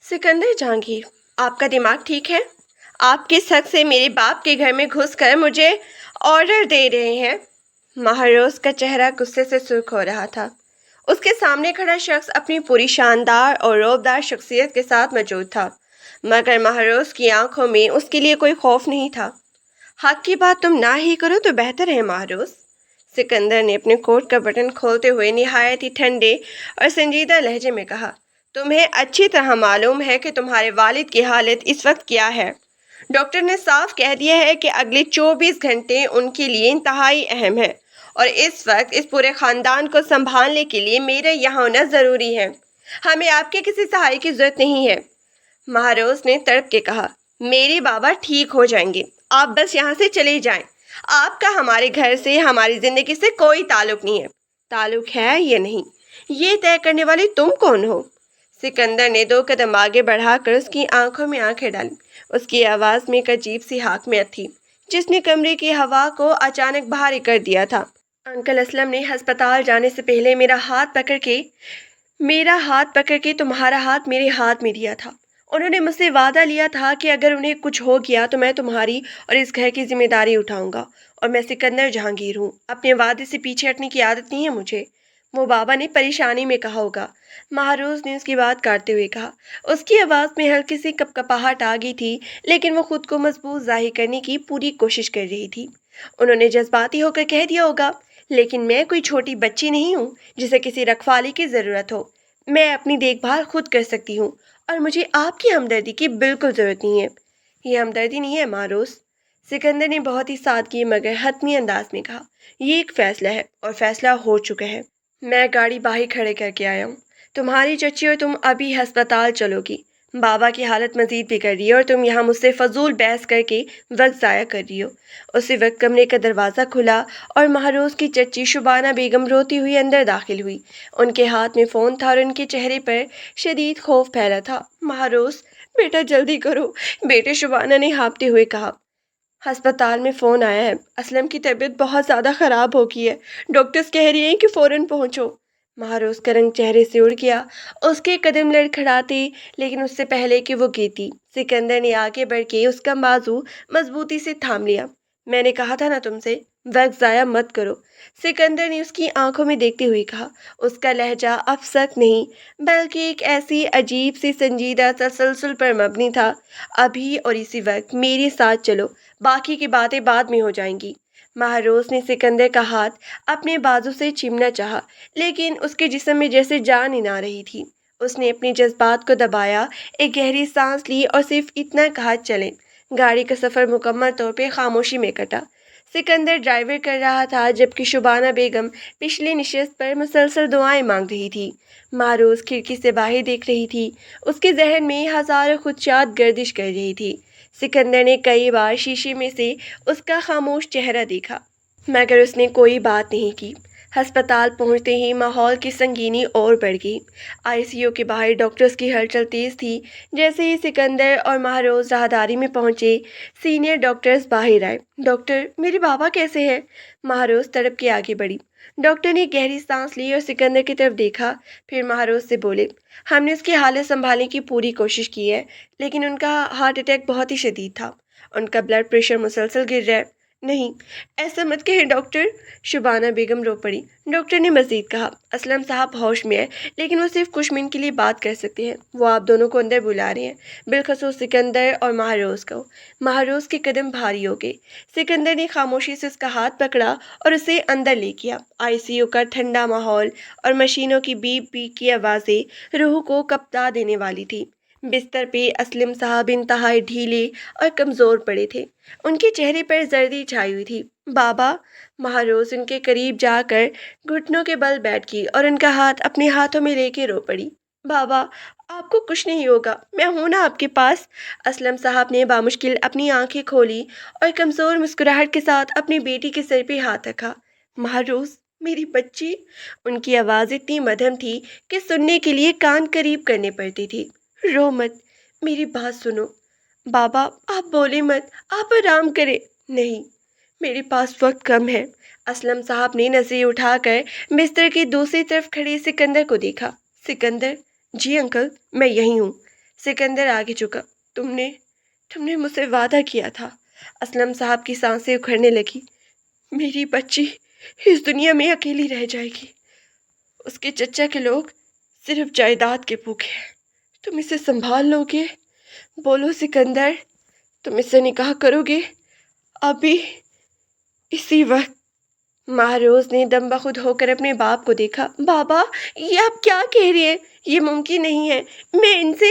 सिकंदर जहांगीर, आपका दिमाग ठीक है? आप किस हक से मेरे बाप के घर में घुसकर मुझे ऑर्डर दे रहे हैं? महारोज का चेहरा गुस्से से सुर्ख हो रहा था। उसके सामने खड़ा शख्स अपनी पूरी शानदार और रौबदार शख्सियत के साथ मौजूद था, मगर महारोज की आंखों में उसके लिए कोई खौफ नहीं था। हक की बात तुम ना ही करो तो बेहतर है महारोज। सिकंदर ने अपने कोट का बटन खोलते हुए निहायत ही ठंडे और संजीदा लहजे में कहा, तुम्हें अच्छी तरह मालूम है कि तुम्हारे वालिद की हालत इस वक्त क्या है। डॉक्टर ने साफ कह दिया है कि अगले 24 घंटे उनके लिए इंतहाई अहम है और इस वक्त इस पूरे खानदान को संभालने के लिए मेरे यहाँ होना ज़रूरी है। हमें आपके किसी सहारे की ज़रूरत नहीं है। महारोज ने तड़प के कहा, मेरे बाबा ठीक हो जाएंगे, आप बस यहाँ से चले जाएं। आपका हमारे घर से, हमारी जिंदगी से कोई ताल्लुक नहीं है। ताल्लुक है या नहीं, ये तय करने वाली तुम कौन हो? सिकंदर ने 2 कदम आगे बढ़ाकर उसकी आंखों में आंखें डाली। उसकी आवाज़ में एक अजीब सी हाकमियत थी, जिसने कमरे की हवा को अचानक भारी कर दिया था। अंकल असलम ने अस्पताल जाने से पहले मेरा हाथ पकड़ के तुम्हारा हाथ मेरे हाथ में दिया था। उन्होंने मुझसे वादा लिया था कि अगर उन्हें कुछ हो गया तो मैं तुम्हारी और इस घर की जिम्मेदारी उठाऊंगा। और मैं सिकंदर जहांगीर हूँ, अपने वादे से पीछे हटने की आदत नहीं है मुझे। वो बाबा ने परेशानी में कहा होगा। महारोज ने उसकी बात काटते हुए कहा। उसकी आवाज़ में हल्की सी कपकपाहट आ गई थी, लेकिन वो खुद को मजबूत जाहिर करने की पूरी कोशिश कर रही थी। उन्होंने जज्बाती होकर कह दिया होगा, लेकिन मैं कोई छोटी बच्ची नहीं हूँ जिसे किसी रखवाली की ज़रूरत हो। मैं अपनी देखभाल खुद कर सकती हूँ और मुझे आपकी हमदर्दी की बिल्कुल ज़रूरत नहीं है। ये हमदर्दी नहीं है महारोज, सिकंदर ने बहुत ही सादगी मगर हतमी अंदाज में कहा। ये एक फैसला है और फैसला हो चुका है। मैं गाड़ी बाहर खड़े करके आया हूँ। तुम्हारी चच्ची और तुम अभी अस्पताल चलोगी। बाबा की हालत मजीद बिगड़ रही है और तुम यहाँ मुझसे फजूल बहस करके वक्त ज़ाया कर रही हो। उसी वक्त कमरे का दरवाज़ा खुला और महारोज की चच्ची शुबाना बेगम रोती हुई अंदर दाखिल हुई। उनके हाथ में फ़ोन था और उनके चेहरे पर शदीद खौफ फैला था। महारोज, बेटा जल्दी करो, बेटे, शुबाना ने हाँफते हुए कहा। अस्पताल में फ़ोन आया है, असलम की तबीयत बहुत ज़्यादा ख़राब हो गई है। डॉक्टर्स कह रही हैं कि फ़ौरन पहुँचो। महारोज का रंग चेहरे से उड़ गया। उसके कदम लड़खड़ाते, लेकिन उससे पहले कि वो गिरती, सिकंदर ने आगे बढ़ के उसका बाजू मजबूती से थाम लिया। मैंने कहा था ना तुमसे, वक्त ज़ाया मत करो, सिकंदर ने उसकी आंखों में देखते हुए कहा। उसका लहजा अब सख्त नहीं, बल्कि एक ऐसी अजीब सी संजीदा तसलसल पर मबनी था। अभी और इसी वक्त मेरे साथ चलो, बाकी की बातें बाद में हो जाएंगी। महारोज ने सिकंदर का हाथ अपने बाजू से चिमना चाहा, लेकिन उसके जिस्म में जैसे जान ही ना रही थी। उसने अपने जज्बात को दबाया, एक गहरी सांस ली और सिर्फ इतना कहा, चलें। गाड़ी का सफ़र मुकम्मल तौर पे खामोशी में कटा। सिकंदर ड्राइवर कर रहा था, जबकि शुबाना बेगम पिछली नशिस्त पर मुसलसल दुआएं मांग रही थी। महारोज खिड़की से बाहर देख रही थी। उसके जहन में हज़ारों खुदशात गर्दिश कर रही थी। सिकंदर ने कई बार शीशे में से उसका खामोश चेहरा देखा, मगर उसने कोई बात नहीं की। अस्पताल पहुंचते ही माहौल की संगीनी और बढ़ गई। आईसीयू के बाहर डॉक्टर्स की हलचल तेज थी। जैसे ही सिकंदर और महारोज राहदारी में पहुंचे, सीनियर डॉक्टर्स बाहर आए। डॉक्टर, मेरे बाबा कैसे हैं? महारोज तड़प के आगे बढ़ी। डॉक्टर ने गहरी सांस ली और सिकंदर की तरफ देखा, फिर महारोज से बोले, हमने उसकी हालत संभालने की पूरी कोशिश की है, लेकिन उनका हार्ट अटैक बहुत ही शदीद था। उनका ब्लड प्रेशर मुसलसल गिर रहा है। नहीं, ऐसा मत कहें डॉक्टर, शुबाना बेगम रो पड़ी। डॉक्टर ने मजीद कहा, असलम साहब होश में है, लेकिन वो सिर्फ कुछ मिनट के लिए बात कर सकते हैं। वो आप दोनों को अंदर बुला रहे हैं, बिलखसूस सिकंदर और महारोज को। महारोज के कदम भारी हो गए। सिकंदर ने खामोशी से उसका हाथ पकड़ा और उसे अंदर ले गया। आईसीयू का ठंडा माहौल और मशीनों की बीप बीप की आवाज़ें रूह को कपता देने वाली थी। बिस्तर पे असलम साहब इंतहाई ढीले और कमज़ोर पड़े थे। उनके चेहरे पर जर्दी छाई हुई थी। बाबा, महारोज उनके करीब जाकर घुटनों के बल बैठ गई और उनका हाथ अपने हाथों में लेके रो पड़ी। बाबा, आपको कुछ नहीं होगा, मैं हूं ना आपके पास। असलम साहब ने बामुश्किल अपनी आंखें खोली और कमज़ोर मुस्कुराहट के साथ अपनी बेटी के सर पे हाथ रखा। महारोज, मेरी बच्ची। उनकी आवाज़ इतनी मध्यम थी कि सुनने के लिए कान करीब करने पड़ती थी। रो मत, मेरी बात सुनो। बाबा, आप बोले मत, आप आराम करें। नहीं, मेरे पास वक्त कम है। असलम साहब ने नजरें उठाकर बिस्तर की दूसरी तरफ खड़े सिकंदर को देखा। सिकंदर, जी अंकल, मैं यहीं हूँ। सिकंदर आगे झुका। तुमने तुमने मुझसे वादा किया था। असलम साहब की सांसें उखड़ने लगी। मेरी बच्ची इस दुनिया में अकेली रह जाएगी। उसके चचा के लोग सिर्फ जायदाद के भूखे हैं। तुम इसे संभाल लोगे? बोलो सिकंदर, तुम इससे निकाह करोगे अभी, इसी वक्त? महारोज ने दम बखुद होकर अपने बाप को देखा। बाबा, ये आप क्या कह रहे हैं? ये मुमकिन नहीं है। मैं इनसे।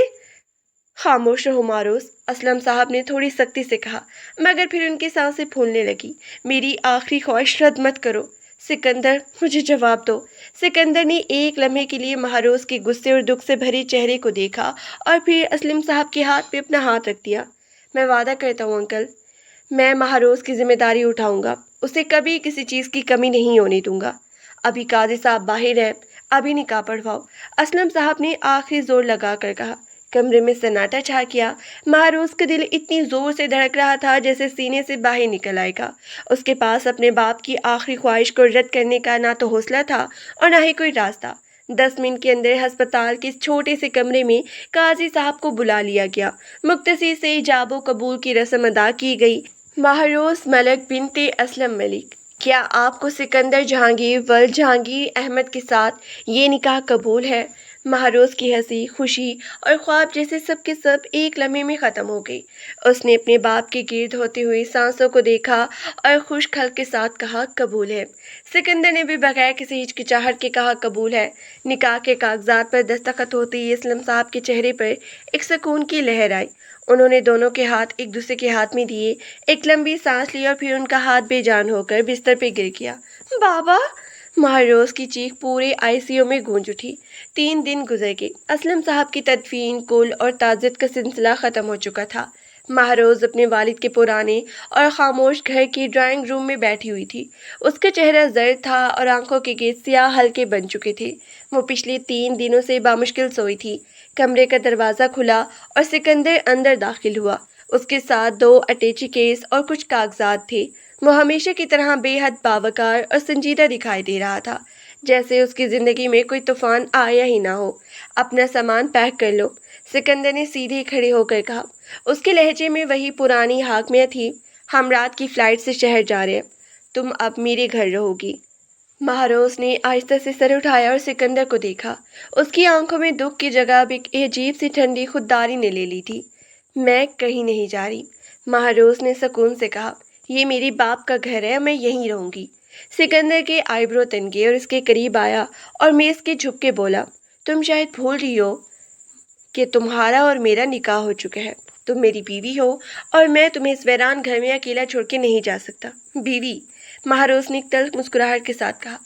खामोश रहो मारोस, असलम साहब ने थोड़ी सख्ती से कहा, मगर फिर उनकी सांसें फूलने लगी। मेरी आखिरी ख्वाहिश रद्द मत करो। सिकंदर, मुझे जवाब दो। सिकंदर ने एक लम्हे के लिए महारोज के गुस्से और दुख से भरे चेहरे को देखा और फिर असलम साहब के हाथ पे अपना हाथ रख दिया। मैं वादा करता हूँ अंकल, मैं महारोज की जिम्मेदारी उठाऊंगा। उसे कभी किसी चीज़ की कमी नहीं होने दूंगा। अभी काजी साहब बाहर हैं, अभी निकाह पढ़वाओ। असलम साहब ने आखिरी जोर लगा कर कहा। कमरे में सन्नाटा छा गया। महारोज का दिल इतनी जोर से धड़क रहा था जैसे सीने से बाहर निकल आएगा। उसके पास अपने बाप की आखिरी ख्वाहिश को रद्द करने का ना तो हौसला था और ना ही कोई रास्ता। 10 मिनट के अंदर अस्पताल के इस छोटे से कमरे में काजी साहब को बुला लिया गया। मुख्तसी से इजाबो कबूल की रस्म अदा की गई। महारोज मलक बिनते असलम मलिक, क्या आपको सिकंदर जहांगीर वल्द जहांगीर अहमद के साथ ये निकाह कबूल है? महारोज की हंसी, खुशी और ख्वाब जैसे सब के सब एक लम्हे में ख़त्म हो गई। उसने अपने बाप के गिर्द होती हुई सांसों को देखा और खुश खल के साथ कहा, कबूल है। सिकंदर ने भी बगैर किसी हिचकिचाहट के कहा, कबूल है। निकाह के कागजात पर दस्तखत होते ही असलम साहब के चेहरे पर एक सुकून की लहर आई। उन्होंने दोनों के हाथ एक दूसरे के हाथ में दिए, एक लंबी सांस ली और फिर उनका हाथ बेजान होकर बिस्तर पर गिर गया। बाबा! महारोज की चीख पूरे आईसीयू में गूंज उठी। 3 दिन गुजर गए। असलम साहब की तदफीन, कुल और ताज़ियत का सिलसिला ख़त्म हो चुका था। महारोज अपने वालिद के पुराने और खामोश घर की ड्राइंग रूम में बैठी हुई थी। उसका चेहरा जर्द था और आंखों के गेज स्याह हल्के बन चुके थे। वो पिछले 3 दिनों से बामुश्किल सोई थी। कमरे का दरवाज़ा खुला और सिकंदर अंदर दाखिल हुआ। उसके साथ 2 अटैची केस और कुछ कागजात थे। वो हमेशा की तरह बेहद बावकार और संजीदा दिखाई दे रहा था, जैसे उसकी ज़िंदगी में कोई तूफान आया ही ना हो। अपना सामान पैक कर लो, सिकंदर ने सीधे खड़े होकर कहा। उसके लहजे में वही पुरानी हाकमियत थी। हम रात की फ़्लाइट से शहर जा रहे हैं, तुम अब मेरे घर रहोगी। महारोज ने आहिस्ता से सर उठाया और सिकंदर को देखा। उसकी आंखों में दुख की जगह अब एक अजीब सी ठंडी खुददारी ने ले ली थी। मैं कहीं नहीं जा रही, महारोज ने सुकून से कहा। ये मेरे बाप का घर है, मैं यहीं रहूंगी। सिकंदर के आईब्रो तनके और इसके करीब आया और मेज़ के झुक के बोला, तुम शायद भूल रही हो कि तुम्हारा और मेरा निकाह हो चुका है। तुम मेरी बीवी हो और मैं तुम्हें इस वीरान घर में अकेला छोड़ के नहीं जा सकता। बीवी? महारोज ने एक तल्ख मुस्कुराहट के साथ कहा।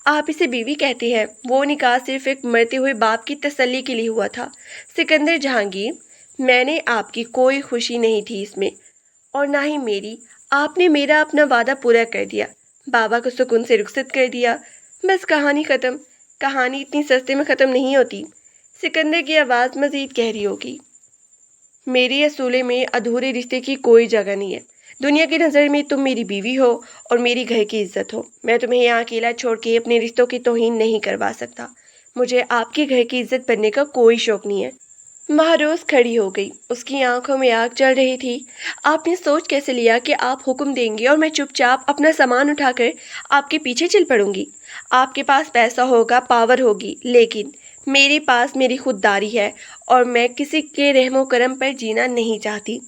आप इसे बीवी कहते हैं? वो निकाह सिर्फ एक मरते हुए बाप की तसल्ली के लिए हुआ था। सिकंदर जहांगीर, मैंने आपकी कोई खुशी नहीं थी इसमें और ना ही मेरी। आपने मेरा अपना वादा पूरा कर दिया, बाबा को सुकून से रुखसत कर दिया। बस कहानी ख़त्म। कहानी इतनी सस्ते में ख़त्म नहीं होती। सिकंदर की आवाज़ मज़ीद गहरी होगी। मेरे असूले में अधूरे रिश्ते की कोई जगह नहीं है। दुनिया की नज़र में तुम मेरी बीवी हो और मेरी घर की इज्जत हो। मैं तुम्हें यहाँ अकेला छोड़ के अपने रिश्तों की तौहीन नहीं करवा सकता। मुझे आपके घर की इज्जत बनने का कोई शौक़ नहीं है। महारोज खड़ी हो गई। उसकी आंखों में आग जल रही थी। आपने सोच कैसे लिया कि आप हुक्म देंगे और मैं चुपचाप अपना सामान उठाकर आपके पीछे चल पड़ूंगी? आपके पास पैसा होगा, पावर होगी, लेकिन मेरे पास मेरी खुददारी है और मैं किसी के रहमो करम पर जीना नहीं चाहती।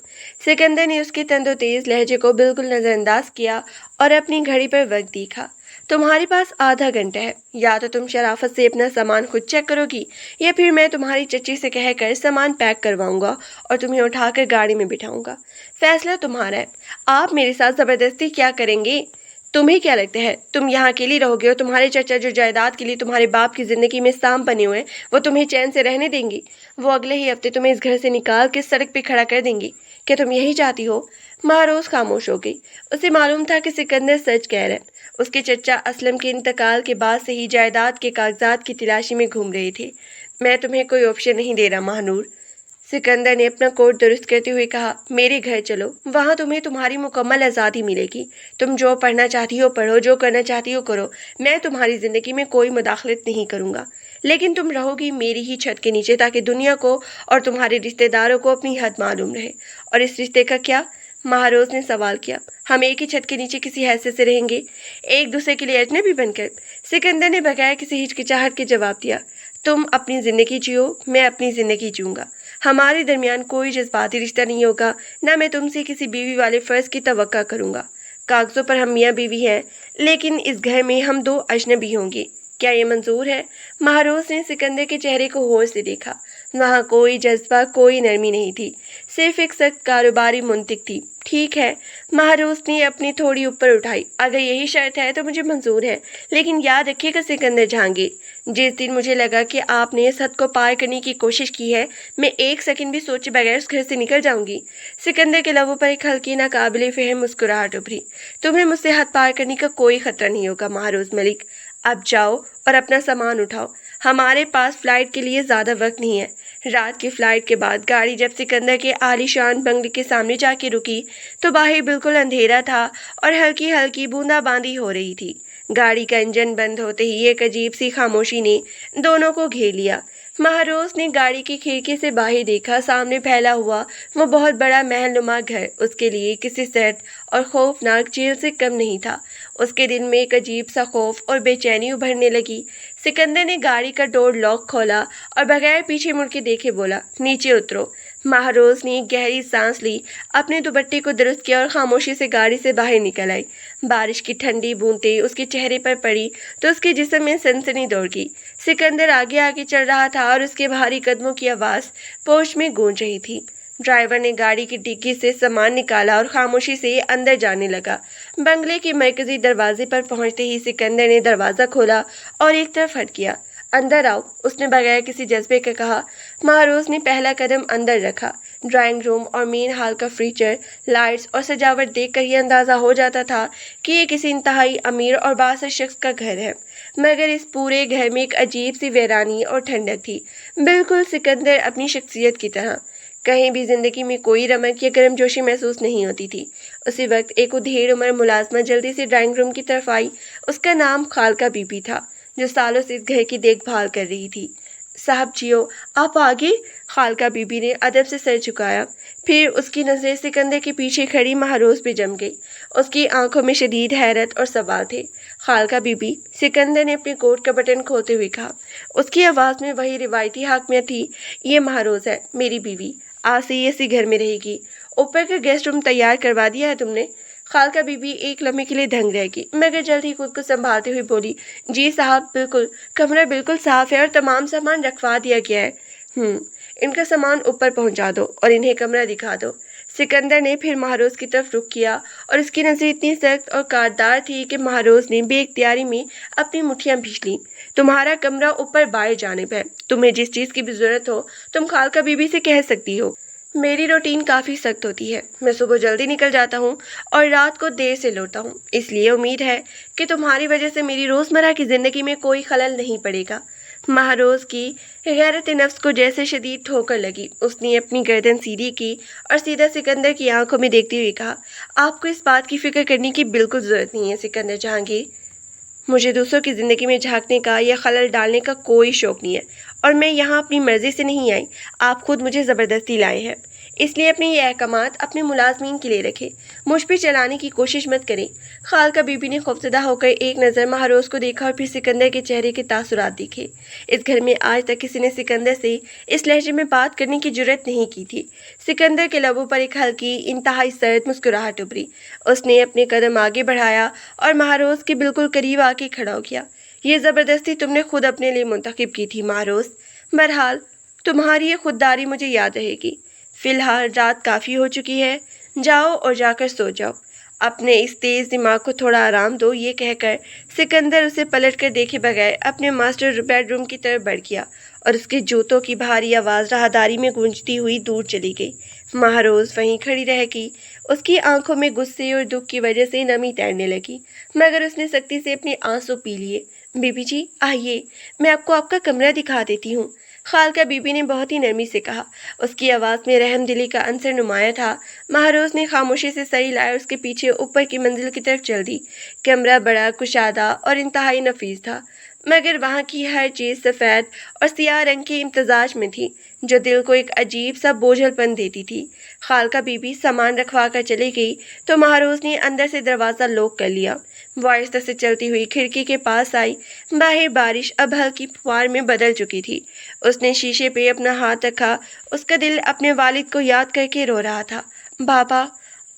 सिकंदर ने उसके तंदोतेज लहजे को बिल्कुल नज़रअंदाज किया और अपनी घड़ी पर वक्त देखा। तुम्हारे पास आधा घंटा है, या तो तुम शराफत से अपना सामान खुद चेक करोगी या फिर मैं तुम्हारी चच्ची से कहकर सामान पैक करवाऊंगा और तुम्हें उठाकर गाड़ी में बिठाऊंगा। फैसला तुम्हारा है। आप मेरे साथ ज़बरदस्ती क्या करेंगे? तुम्हें क्या लगता है तुम यहाँ अकेली रहोगे और तुम्हारे चचा जो जायदाद के लिए तुम्हारे बाप की ज़िंदगी में सांप बने हुए हैं वो तुम्हें चैन से रहने देंगी? वो अगले ही हफ्ते तुम्हें इस घर से निकाल के सड़क पे खड़ा कर देंगी। क्या तुम यही चाहती हो? महारोज खामोश हो गई। उसे मालूम था कि सिकंदर सच कह रहा है। उसके चचा असलम के इंतकाल के बाद से ही जायदाद के कागजात की तलाशी में घूम रहे थे। मैं तुम्हें कोई ऑप्शन नहीं दे रहा महानूर, सिकंदर ने अपना कोट दुरुस्त करते हुए कहा। मेरे घर चलो, वहाँ तुम्हें तुम्हारी मुकम्मल आज़ादी मिलेगी। तुम जो पढ़ना चाहती हो पढ़ो, जो करना चाहती हो करो। मैं तुम्हारी ज़िंदगी में कोई मुदाखलत नहीं करूँगा। लेकिन तुम रहोगी मेरी ही छत के नीचे ताकि दुनिया को और तुम्हारे रिश्तेदारों को अपनी हद मालूम रहे। और इस रिश्ते का क्या? महारोज ने सवाल किया। हम एक ही छत के नीचे किसी हैसियत से रहेंगे, एक दूसरे के लिए अजनबी बनकर? सिकंदर ने बगैर किसी हिचकिचाहट के जवाब दिया। तुम अपनी जिंदगी जियो, मैं अपनी जिंदगी जीऊंगा। हमारे दरमियान कोई जज्बाती रिश्ता नहीं होगा, ना मैं तुमसे किसी बीवी वाले फर्ज की तवक्का करूंगा। कागजों पर हम मियाँ बीवी हैं, लेकिन इस घर में हम दो अजनबी होंगे। क्या ये मंजूर है? महारोज ने सिकंदर के चेहरे को गौर से देखा। वहाँ कोई जज्बा, कोई नरमी नहीं थी, सिर्फ एक सख्त कारोबारी मुंतिक थी। ठीक है, महारोज ने अपनी थोड़ी ऊपर उठाई। अगर यही शर्त है तो मुझे मंजूर है, लेकिन याद रखिएगा सिकंदर जहांगीर, जिस दिन मुझे लगा कि आपने इस हद को पार करने की कोशिश की है, मैं एक सेकंड भी सोचे बगैर उस घर से निकल जाऊंगी। सिकंदर के लबों पर एक हल्की नाकाबिले फहम मुस्कुराहट उभरी। तुम्हें मुझसे हद पार करने का कोई खतरा नहीं होगा महारोज मलिक। अब जाओ और अपना सामान उठाओ, हमारे पास फ्लाइट के लिए ज़्यादा वक्त नहीं है। रात की फ्लाइट के बाद गाड़ी जब सिकंदर के आलीशान बंगले के सामने जाके रुकी तो बाहर बिल्कुल अंधेरा था और हल्की हल्की बूंदाबांदी हो रही थी। गाड़ी का इंजन बंद होते ही एक अजीब सी खामोशी ने दोनों को घेर लिया। महारोज ने गाड़ी की खिड़की से बाहर देखा। सामने फैला हुआ वो बहुत बड़ा महलनुमा घर उसके लिए किसी सर्द और खौफनाक जेल से कम नहीं था। उसके दिल में एक अजीब सा खौफ और बेचैनी उभरने लगी। सिकंदर ने गाड़ी का डोर लॉक खोला और बगैर पीछे मुड़ के देखे बोला, नीचे उतरो। महारोज ने एक गहरी सांस ली, अपने दुपट्टे को दुरुस्त किया और खामोशी से गाड़ी से बाहर निकल आई। बारिश की ठंडी बूंदें उसके चेहरे पर पड़ी तो उसके जिस्म में सनसनी दौड़ गई। सिकंदर आगे आगे चल रहा था और उसके भारी कदमों की आवाज़ पोश में गूंज रही थी। ड्राइवर ने गाड़ी की डिग्गी से सामान निकाला और खामोशी से अंदर जाने लगा। बंगले के मरकजी दरवाजे पर पहुंचते ही सिकंदर ने दरवाज़ा खोला और एक तरफ हट किया। अंदर आओ, उसने बगैर किसी जज्बे के कहा। महारोज ने पहला कदम अंदर रखा। ड्राइंग रूम और मेन हॉल का फर्नीचर, लाइट्स और सजावट देखकर ही अंदाज़ा हो जाता था कि ये किसी इंतहाई अमीर और बासर शख्स का घर है। मगर इस पूरे घर में एक अजीब सी वीरानी और ठंडक थी, बिल्कुल सिकंदर अपनी शख्सियत की तरह। कहीं भी जिंदगी में कोई रमक या गर्मजोशी महसूस नहीं होती थी। उसी वक्त एक उधेड़ उम्र मुलाजमा जल्दी से ड्राइंग रूम की तरफ आई। उसका नाम खालका बीबी था, जो सालों से इस घर की देखभाल कर रही थी। साहब जियो, आप आगे? खालका बीबी ने अदब से सर झुकाया। फिर उसकी नजरें सिकंदर के पीछे खड़ी महारोज पे जम गई। उसकी आंखों में शदीद हैरत और सवाल थे। खालका बीबी, सिकंदर ने अपने कोट का बटन खोलते हुए कहा। उसकी आवाज़ में वही रिवायती हाकमियत थी। ये महारोज है, मेरी बीवी, आज से ये इसी घर में रहेगी। ऊपर का गेस्ट रूम तैयार करवा दिया है तुमने? खालका बीबी एक लम्हे के लिए दंग रह गई, मगर जल्द ही खुद को संभालते हुए बोली, जी साहब बिल्कुल, कमरा बिल्कुल साफ है और तमाम सामान रखवा दिया गया है। इनका सामान ऊपर पहुंचा दो और इन्हें कमरा दिखा दो। सिकंदर ने फिर महारोज की तरफ रुख किया और उसकी नजर इतनी सख्त और काटदार थी कि महारोज ने बेइख्तियारी में अपनी मुठ्ठियां भींच लीं। तुम्हारा कमरा ऊपर बाएं जानिब है। तुम्हें जिस चीज़ की भी जरूरत हो तुम खालका बीबी से कह सकती हो। मेरी रूटीन काफ़ी सख्त होती है। मैं सुबह जल्दी निकल जाता हूँ और रात को देर से लौटता हूँ, इसलिए उम्मीद है कि तुम्हारी वजह से मेरी रोज़मर्रा की ज़िंदगी में कोई खलल नहीं पड़ेगा। महारोज की गैरत नफ्स को जैसे शदीद ठोकर लगी। उसने अपनी गर्दन सीधी की और सीधा सिकंदर की आंखों में देखते हुए कहा, आपको इस बात की फिक्र करने की बिल्कुल ज़रूरत नहीं है सिकंदर जहांगीर। मुझे दूसरों की ज़िंदगी में झांकने का या खलल डालने का कोई शौक़ नहीं है, और मैं यहाँ अपनी मर्ज़ी से नहीं आई। आप खुद मुझे ज़बरदस्ती लाए हैं, इसलिए अपने ये अहकामात अपने मुलाजमीन के लिए रखें, मुझ पर चलाने की कोशिश मत करें। खालका बीबी ने खौफजदा होकर एक नज़र महारोज को देखा और फिर सिकंदर के चेहरे के तासुरात देखे। इस घर में आज तक किसी ने सिकंदर से इस लहजे में बात करने की जुर्रत नहीं की थी। सिकंदर के लबों पर एक हल्की इंतहाई सर्द मुस्कुराहट उभरी। उसने अपने कदम आगे बढ़ाया और महारोज के बिल्कुल करीब आके खड़ा हो गया। ये ज़बरदस्ती तुमने खुद अपने लिए मुंतखब की थी महारोज। बहरहाल तुम्हारी ये खुददारी मुझे याद रहेगी। फिलहाल रात काफ़ी हो चुकी है, जाओ और जाकर सो जाओ। अपने इस तेज़ दिमाग को थोड़ा आराम दो। ये कहकर सिकंदर उसे पलटकर देखे बगैर अपने मास्टर बेडरूम की तरफ बढ़ गया और उसके जूतों की भारी आवाज़ राहदारी में गूंजती हुई दूर चली गई। महारोज वहीं खड़ी रह गई। उसकी आंखों में गुस्से और दुख की वजह से नमी तैरने लगी, मगर उसने सख्ती से अपने आंसू पी लिए। बीबी जी आइए, मैं आपको आपका कमरा दिखा देती हूँ, खालका बीबी ने बहुत ही नरमी से कहा। उसकी आवाज़ में रहमदिली का अंसर नुमाया था। महारोज ने खामोशी से सर हिलाया और उसके पीछे ऊपर की मंजिल की तरफ चल दी। कमरा बड़ा कुशादा और इंतहाई नफीस था। मगर वहाँ की हर चीज़ सफ़ेद और सियाह रंग के इम्तजाज में थी, जो दिल को एक अजीब सा बोझलपन देती थी। खालका बीबी सामान रखवा कर चली गई तो महारोज ने अंदर से दरवाज़ा लॉक कर लिया। वो आहिस्ता से चलती हुई खिड़की के पास आई। बाहर बारिश अब हल्की फुहार में बदल चुकी थी। उसने शीशे पे अपना हाथ रखा। उसका दिल अपने वालिद को याद करके रो रहा था। बाबा,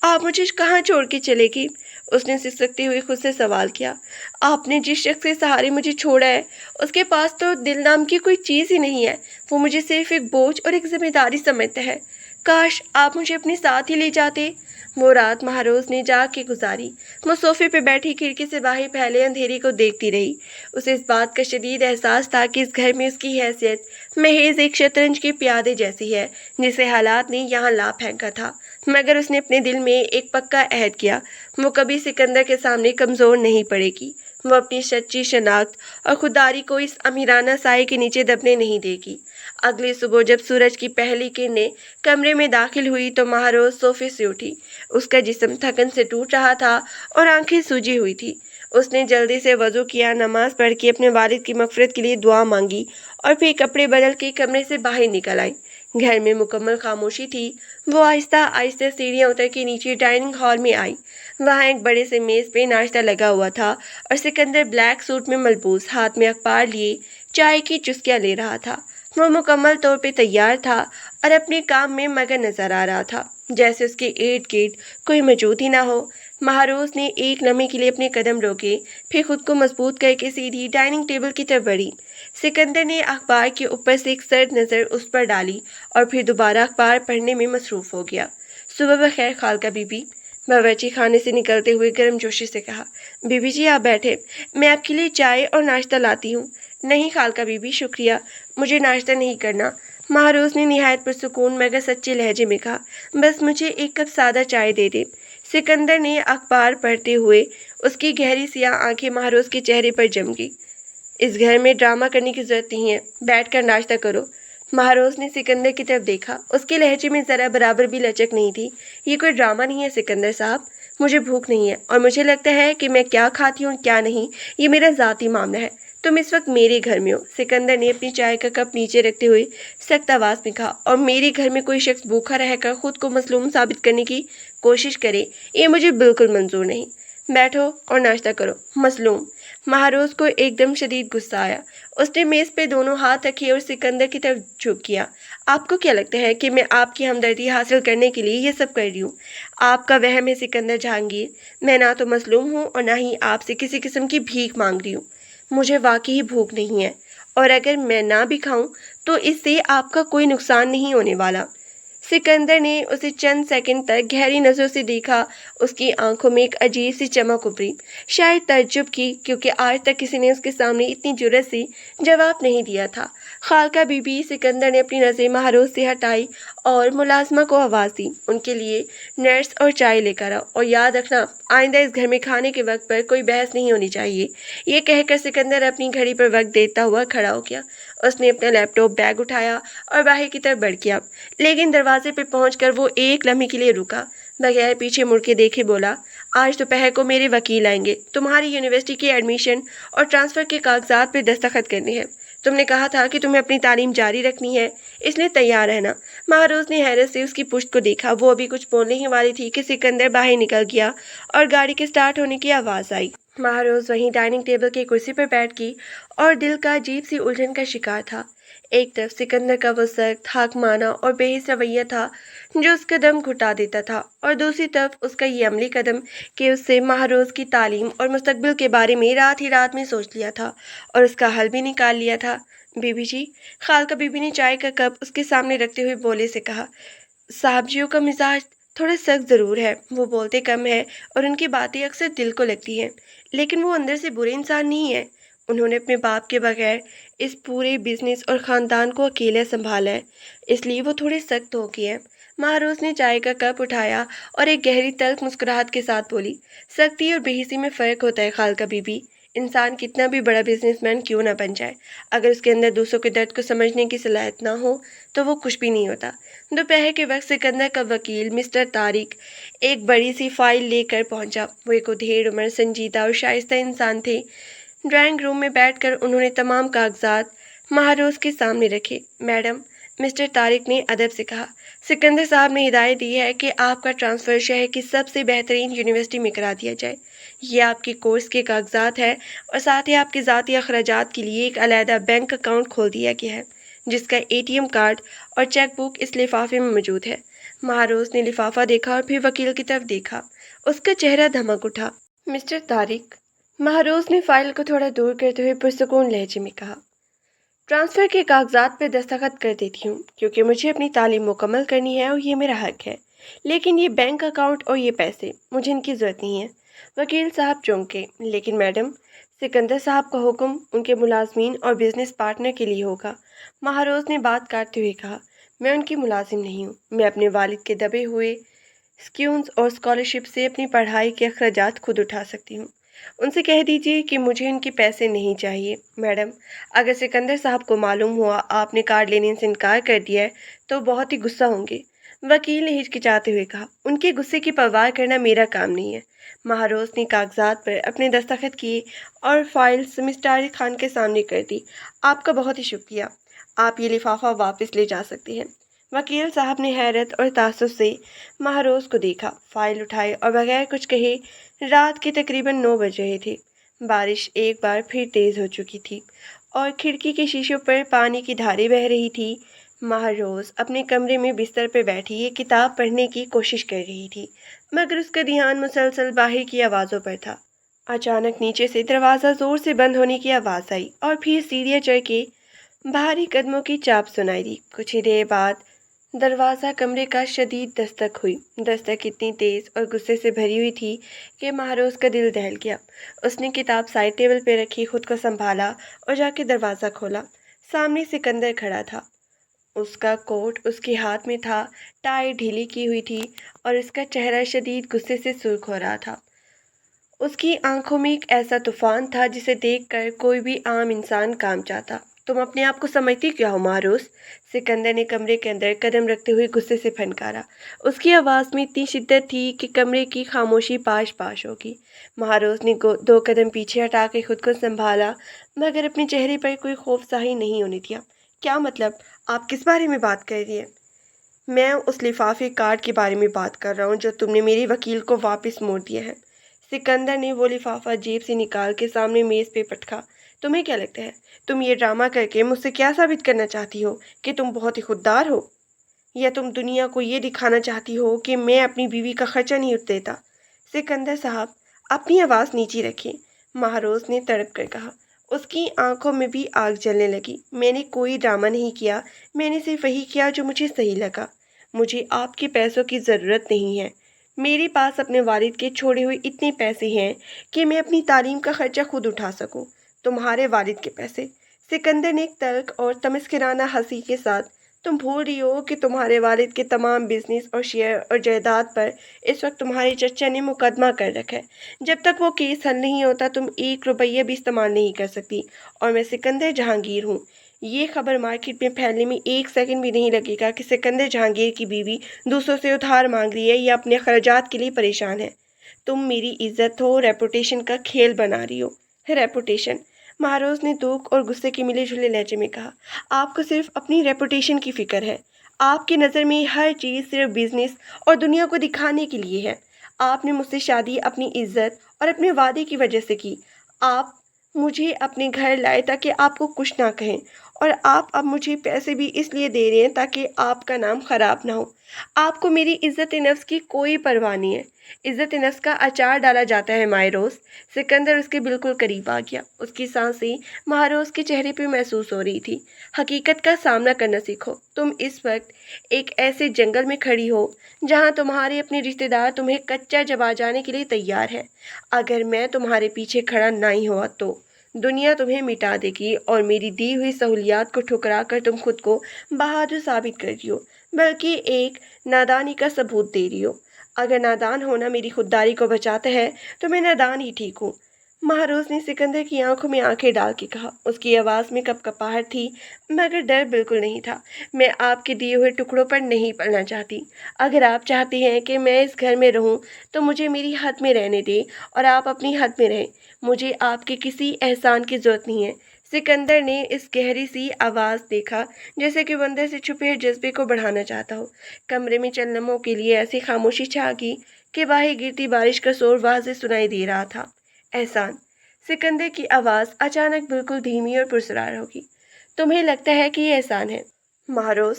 आप मुझे कहाँ छोड़ के चले गए? उसने सिसकती हुई खुद से सवाल किया। आपने जिस शख्स के सहारे मुझे छोड़ा है, उसके पास तो दिल नाम की कोई चीज़ ही नहीं है। वो मुझे सिर्फ एक बोझ और एक जिम्मेदारी समझता है। काश आप मुझे अपने साथ ही ले जाते। वो रात महारोज ने जाग के गुजारी। वो सोफे पे बैठी खिड़की से बाहर फैले अंधेरे को देखती रही। उसे इस बात का शदीद एहसास था कि इस घर में उसकी हैसियत महज एक शतरंज के प्यादे जैसी है, जिसे हालात ने यहाँ ला फेंका था। मगर उसने अपने दिल में एक पक्का अहद किया, वो कभी सिकंदर के सामने कमज़ोर नहीं पड़ेगी। वो अपनी सच्ची शनाख्त और खुदारी को इस अमीराना साए के नीचे दबने नहीं देगी। अगली सुबह जब सूरज की पहली किरणें कमरे में दाखिल हुई तो महारोज सोफे से उठी। उसका जिस्म थकन से टूट रहा था और आंखें सूजी हुई थी। उसने जल्दी से वजू किया, नमाज पढ़ के अपने वालिद की मगफिरत के लिए दुआ मांगी और फिर कपड़े बदल के कमरे से बाहर निकल आई। घर में मुकम्मल खामोशी थी। वो आहिस्ता आहिस्ता सीढ़ियाँ उतर के नीचे डाइनिंग हॉल में आई। वहाँ एक बड़े से मेज़ पे नाश्ता लगा हुआ था और सिकंदर ब्लैक सूट में मलबूस हाथ में अखबार लिए चाय की चुस्कियाँ ले रहा था। वो मुकम्मल तौर पे तैयार था और अपने काम में मगन नजर आ रहा था, जैसे उसके इर्द गिर्द कोई मौजूद ही ना हो। महारोज ने एक लम्हे के लिए अपने कदम रोके, फिर खुद को मजबूत करके सीधी डाइनिंग टेबल की तरफ बढ़ी। सिकंदर ने अखबार के ऊपर से एक सर्द नज़र उस पर डाली और फिर दोबारा अखबार पढ़ने में मसरूफ़ हो गया। सुबह बखैर खालका बीबी, बावर्ची खाने से निकलते हुए गर्मजोशी से कहा। बीबी जी आप बैठे, मैं आपके लिए चाय और नाश्ता लाती हूँ। नहीं खालका बीबी, शुक्रिया, मुझे नाश्ता नहीं करना। महारोज ने निहायत पुरसुकून मगर सच्चे लहजे में कहा। बस मुझे एक कप सादा चाय दे दे। सिकंदर ने अखबार पढ़ते हुए उसकी गहरी सियाह आंखें महारोज के चेहरे पर जम गई। इस घर में ड्रामा करने की जरूरत नहीं है, बैठकर नाश्ता करो। महारोज ने सिकंदर की तरफ देखा। उसके लहजे में जरा बराबर भी लचक नहीं थी। ये कोई ड्रामा नहीं है सिकंदर साहब, मुझे भूख नहीं है और मुझे लगता है कि मैं क्या खाती हूँ क्या नहीं ये मेरा ज़ाती मामला है। तुम इस वक्त मेरे घर में हो। सिकंदर ने अपनी चाय का कप नीचे रखते हुए सख्त आवाज़ में कहा। और मेरे घर में कोई शख्स भूखा रहकर खुद को मजलूम साबित करने की कोशिश करे, ये मुझे बिल्कुल मंजूर नहीं। बैठो और नाश्ता करो। मजलूम? महारोज को एकदम शदीद गुस्सा आया। उसने मेज पे दोनों हाथ रखे और सिकंदर की तरफ झुक किया। आपको क्या लगता है कि मैं आपकी हमदर्दी हासिल करने के लिए ये सब कर रही हूँ? आपका वहम है सिकंदर जहांगीर। मैं ना तो मजलूम हूँ और ना ही आपसे किसी किस्म की भीख मांग रही हूँ। मुझे वाकई ही भूख नहीं है और अगर मैं ना भी खाऊं तो इससे आपका कोई नुकसान नहीं होने वाला। सिकंदर ने उसे चंद सेकंड तक गहरी नज़रों से देखा। उसकी आंखों में एक अजीब सी चमक उभरी, शायद तज्जुब की, क्योंकि आज तक किसी ने उसके सामने इतनी जुर्रत से जवाब नहीं दिया था। खालका बीबी, सिकंदर ने अपनी नज़रें महारोज से हटाई और मुलाजमा को आवाज़ दी, उनके लिए नर्स और चाय लेकर आओ और याद रखना आइंदा इस घर में खाने के वक्त पर कोई बहस नहीं होनी चाहिए। ये कहकर सिकंदर अपनी घड़ी पर वक्त देता हुआ खड़ा हो गया। उसने अपना लैपटॉप बैग उठाया और बाहर की तरफ बढ़ गया, लेकिन दरवाजे पे पहुंचकर वो एक लम्हे के लिए रुका। बगैर पीछे मुड़ के देखे बोला, आज दोपहर को मेरे वकील आएंगे। तुम्हारी यूनिवर्सिटी के एडमिशन और ट्रांसफ़र के कागजात पे दस्तखत करने हैं। तुमने कहा था कि तुम्हें अपनी तालीम जारी रखनी है, इसलिए तैयार रहना। महारोज ने हैरत से उसकी पुश्त को देखा। वो अभी कुछ बोलने ही वाली थी कि सिकंदर बाहर निकल गया और गाड़ी के स्टार्ट होने की आवाज़ आई। महारोज वहीं डाइनिंग टेबल की कुर्सी पर बैठ गई और दिल का अजीब सी उलझन का शिकार था। एक तरफ सिकंदर का वो सख्त, हाकमाना और बेहिस रवैया था जो उसका दम घुटा देता था, और दूसरी तरफ उसका ये अमली कदम कि उससे महारोज की तालीम और मुस्तकबिल के बारे में रात ही रात में सोच लिया था और उसका हल भी निकाल लिया था। बीबी जी, खालका बीबी ने चाय का कप उसके सामने रखते हुए बोले से कहा। साहब जियों का मिजाज थोड़ा सख्त ज़रूर है। वो बोलते कम है और उनकी बातें अक्सर दिल को लगती हैं, लेकिन वो अंदर से बुरे इंसान नहीं है। उन्होंने अपने बाप के बगैर इस पूरे बिजनेस और ख़ानदान को अकेले संभाला है, इसलिए वो थोड़े सख्त हो गए हैं। महारोज ने चाय का कप उठाया और एक गहरी तल्ख मुस्कुराहट के साथ बोली, सख्ती और बेहिसी में फ़र्क होता है खालका बीबी। इंसान कितना भी बड़ा बिजनेसमैन क्यों ना बन जाए, अगर उसके अंदर दूसरों के दर्द को समझने की सलाहियत ना हो तो वो कुछ भी नहीं होता। दोपहर के वक्त सिकंदर का वकील मिस्टर तारिक एक बड़ी सी फाइल लेकर पहुंचा। वो एक उधेड़ उम्र, संजीदा और शाइस्ता इंसान थे। ड्राइंग रूम में बैठकर उन्होंने तमाम कागजात महारोज़ के सामने रखे। मैडम, मिस्टर तारिक ने अदब से कहा, सिकंदर साहब ने हिदायत दी है कि आपका ट्रांसफ़र शहर की सबसे बेहतरीन यूनिवर्सिटी में करा दिया जाए। ये आपके कोर्स के कागजात है और साथ ही आपके ज़ाती अखराजात के लिए एक अलहदा बैंक अकाउंट खोल दिया गया है, जिसका एटीएम कार्ड और चेक बुक इस लिफाफे में मौजूद है। महारोज़ ने लिफाफा देखा और फिर वकील की तरफ देखा। उसका चेहरा धमक उठा। मिस्टर तारिक, महारोज़ ने फाइल को थोड़ा दूर करते हुए पुरसुकून लहजे में कहा, ट्रांसफ़र के कागजात पर दस्तखत कर देती हूँ क्योंकि मुझे अपनी तालीम मुकम्मल करनी है और ये मेरा हक है, लेकिन ये बैंक अकाउंट और ये पैसे, मुझे इनकी ज़रूरत नहीं है। वकील साहब चौंके। लेकिन मैडम, सिकंदर साहब का हुक्म उनके मुलाजमीन और बिजनेस पार्टनर के लिए होगा। महारोज़ ने बात काटते हुए कहा, मैं उनकी मुलाजिम नहीं हूँ। मैं अपने वालिद के दबे हुए स्क्यून्स और स्कॉलरशिप से अपनी पढ़ाई के अखराजात खुद उठा सकती हूँ। उनसे कह दीजिए कि मुझे उनके पैसे नहीं चाहिए। मैडम, अगर सिकंदर साहब को मालूम हुआ आपने कार्ड लेने से इनकार कर दिया है तो बहुत ही गुस्सा होंगे। वकील ने हिचकिचाते हुए कहा, उनके गुस्से की परवाह करना मेरा काम नहीं है। महारोज़ ने कागजात पर अपने दस्तखत किए और फाइल्स मिस्टर तारिक खान के सामने कर दी। आपका बहुत ही शुक्रिया। आप ये लिफाफा वापस ले जा सकते हैं। वकील साहब ने हैरत और तासुब से महारोज़ को देखा, फाइल उठाई और बगैर कुछ कहे रात के तकरीबन 9 बज रहे थे। बारिश एक बार फिर तेज़ हो चुकी थी और खिड़की के शीशों पर पानी की धारें बह रही थी। महारोज़ अपने कमरे में बिस्तर पर बैठी एक किताब पढ़ने की कोशिश कर रही थी, मगर उसका ध्यान मुसलसल बाहर की आवाज़ों पर था। अचानक नीचे से दरवाज़ा ज़ोर से बंद होने की आवाज़ आई और फिर सीढ़ियाँ चढ़ के भारी कदमों की चाप सुनाई दी। कुछ ही देर बाद दरवाज़ा कमरे का शदीद दस्तक हुई। दस्तक इतनी तेज़ और गुस्से से भरी हुई थी कि महारोज़ का दिल दहल गया। उसने किताब साइड टेबल पर रखी, खुद को संभाला और जाके दरवाज़ा खोला। सामने सिकंदर खड़ा था। उसका कोट उसके हाथ में था, टाई ढीली की हुई थी और उसका चेहरा शदीद गुस्से से सुर्ख हो रहा था। उसकी आंखों में एक ऐसा तूफान था जिसे देखकर कोई भी आम इंसान काम जाता। तुम अपने आप को समझती क्या हो महारोज़? सिकंदर ने कमरे के अंदर कदम रखते हुए गुस्से से फनकारा। उसकी आवाज़ में इतनी शिद्दत थी कि कमरे की खामोशी पाश पाश होगी। महारोज़ ने 2 कदम पीछे हटा के खुद को संभाला, मगर अपने चेहरे पर कोई खौफ ज़ाहिर नहीं होने दिया। क्या मतलब? आप किस बारे में बात कर रही हैं? मैं उस लिफाफे कार्ड के बारे में बात कर रहा हूँ जो तुमने मेरे वकील को वापस मोड़ दिया है। सिकंदर ने वो लिफाफा जेब से निकाल के सामने मेज़ पे पटका। तुम्हें क्या लगता है, तुम ये ड्रामा करके मुझसे क्या साबित करना चाहती हो कि तुम बहुत ही खुददार हो, या तुम दुनिया को ये दिखाना चाहती हो कि मैं अपनी बीवी का खर्चा नहीं उठ देता? सिकंदर साहब, अपनी आवाज़ नीची रखें, महारोज़ ने तड़प कर कहा। उसकी आंखों में भी आग जलने लगी। मैंने कोई ड्रामा नहीं किया, मैंने सिर्फ वही किया जो मुझे सही लगा। मुझे आपके पैसों की ज़रूरत नहीं है। मेरे पास अपने वालिद के छोड़े हुए इतने पैसे हैं कि मैं अपनी तालीम का खर्चा खुद उठा सकूं। तुम्हारे वालिद के पैसे? सिकंदर ने एक तल्ख और तमस्किराना हंसी के साथ, तुम भूल रही हो कि तुम्हारे वालिद के तमाम बिजनेस और शेयर और जायदाद पर इस वक्त तुम्हारे चचा ने मुकदमा कर रखा है। जब तक वो केस हल नहीं होता तुम 1 रुपया भी इस्तेमाल नहीं कर सकती। और मैं सिकंदर जहांगीर हूँ। ये खबर मार्केट में फैलने में 1 सेकंड भी नहीं लगेगा कि सिकंदर जहांगीर की बीवी दूसरों से उधार मांग रही है या अपने खर्चात के लिए परेशान है। तुम मेरी इज्जत हो रेपुटेशन का खेल बना रही हो। रेपुटेशन? महारोज़ ने दुख और गुस्से के मिले जुले लहजे में कहा, आपको सिर्फ अपनी रेपुटेशन की फिक्र है। आपकी नज़र में हर चीज़ सिर्फ बिजनेस और दुनिया को दिखाने के लिए है। आपने मुझसे शादी अपनी इज्जत और अपने वादे की वजह से की। आप मुझे अपने घर लाए ताकि आपको कुछ ना कहें, और आप अब मुझे पैसे भी इसलिए दे रहे हैं ताकि आपका नाम ख़राब ना हो। आपको मेरी इज़्ज़त नफ्स की कोई परवाह नहीं है। इज़्ज़त नफ्स का अचार डाला जाता है मायरोज़। सिकंदर उसके बिल्कुल करीब आ गया। उसकी सांसें महारोज़ के चेहरे पे महसूस हो रही थी। हकीकत का सामना करना सीखो। तुम इस वक्त एक ऐसे जंगल में खड़ी हो जहाँ तुम्हारे अपने रिश्तेदार तुम्हें कच्चा चबा जाने के लिए तैयार है। अगर मैं तुम्हारे पीछे खड़ा नहीं हुआ तो दुनिया तुम्हें मिटा देगी और मेरी दी हुई सहूलियात को ठुकरा कर तुम खुद को बहादुर साबित कर रही हो, बल्कि एक नादानी का सबूत दे रही हो। अगर नादान होना मेरी खुददारी को बचाता है तो मैं नादान ही ठीक हूँ। महारोज ने सिकंदर की आंखों में आंखें डाल के कहा। उसकी आवाज़ में कपकपाहट थी, मगर डर बिल्कुल नहीं था। मैं आपके दिए हुए टुकड़ों पर नहीं पड़ना चाहती। अगर आप चाहते हैं कि मैं इस घर में रहूं, तो मुझे मेरी हद में रहने दें और आप अपनी हद में रहें। मुझे आपके किसी एहसान की ज़रूरत नहीं है। सिकंदर ने इस गहरी सी आवाज़ देखा, जैसे कि वो अंदर से छुपे हुए जज्बे को बढ़ाना चाहता हो। कमरे में चंद लम्हों के लिए ऐसी खामोशी छा गई कि बाहर गिरती बारिश का शोर वाज़े सुनाई दे रहा था। एहसान। सिकंदर की आवाज़ अचानक बिल्कुल धीमी और पुरस्रार होगी। तुम्हें लगता है कि ये एहसान है? महारोज,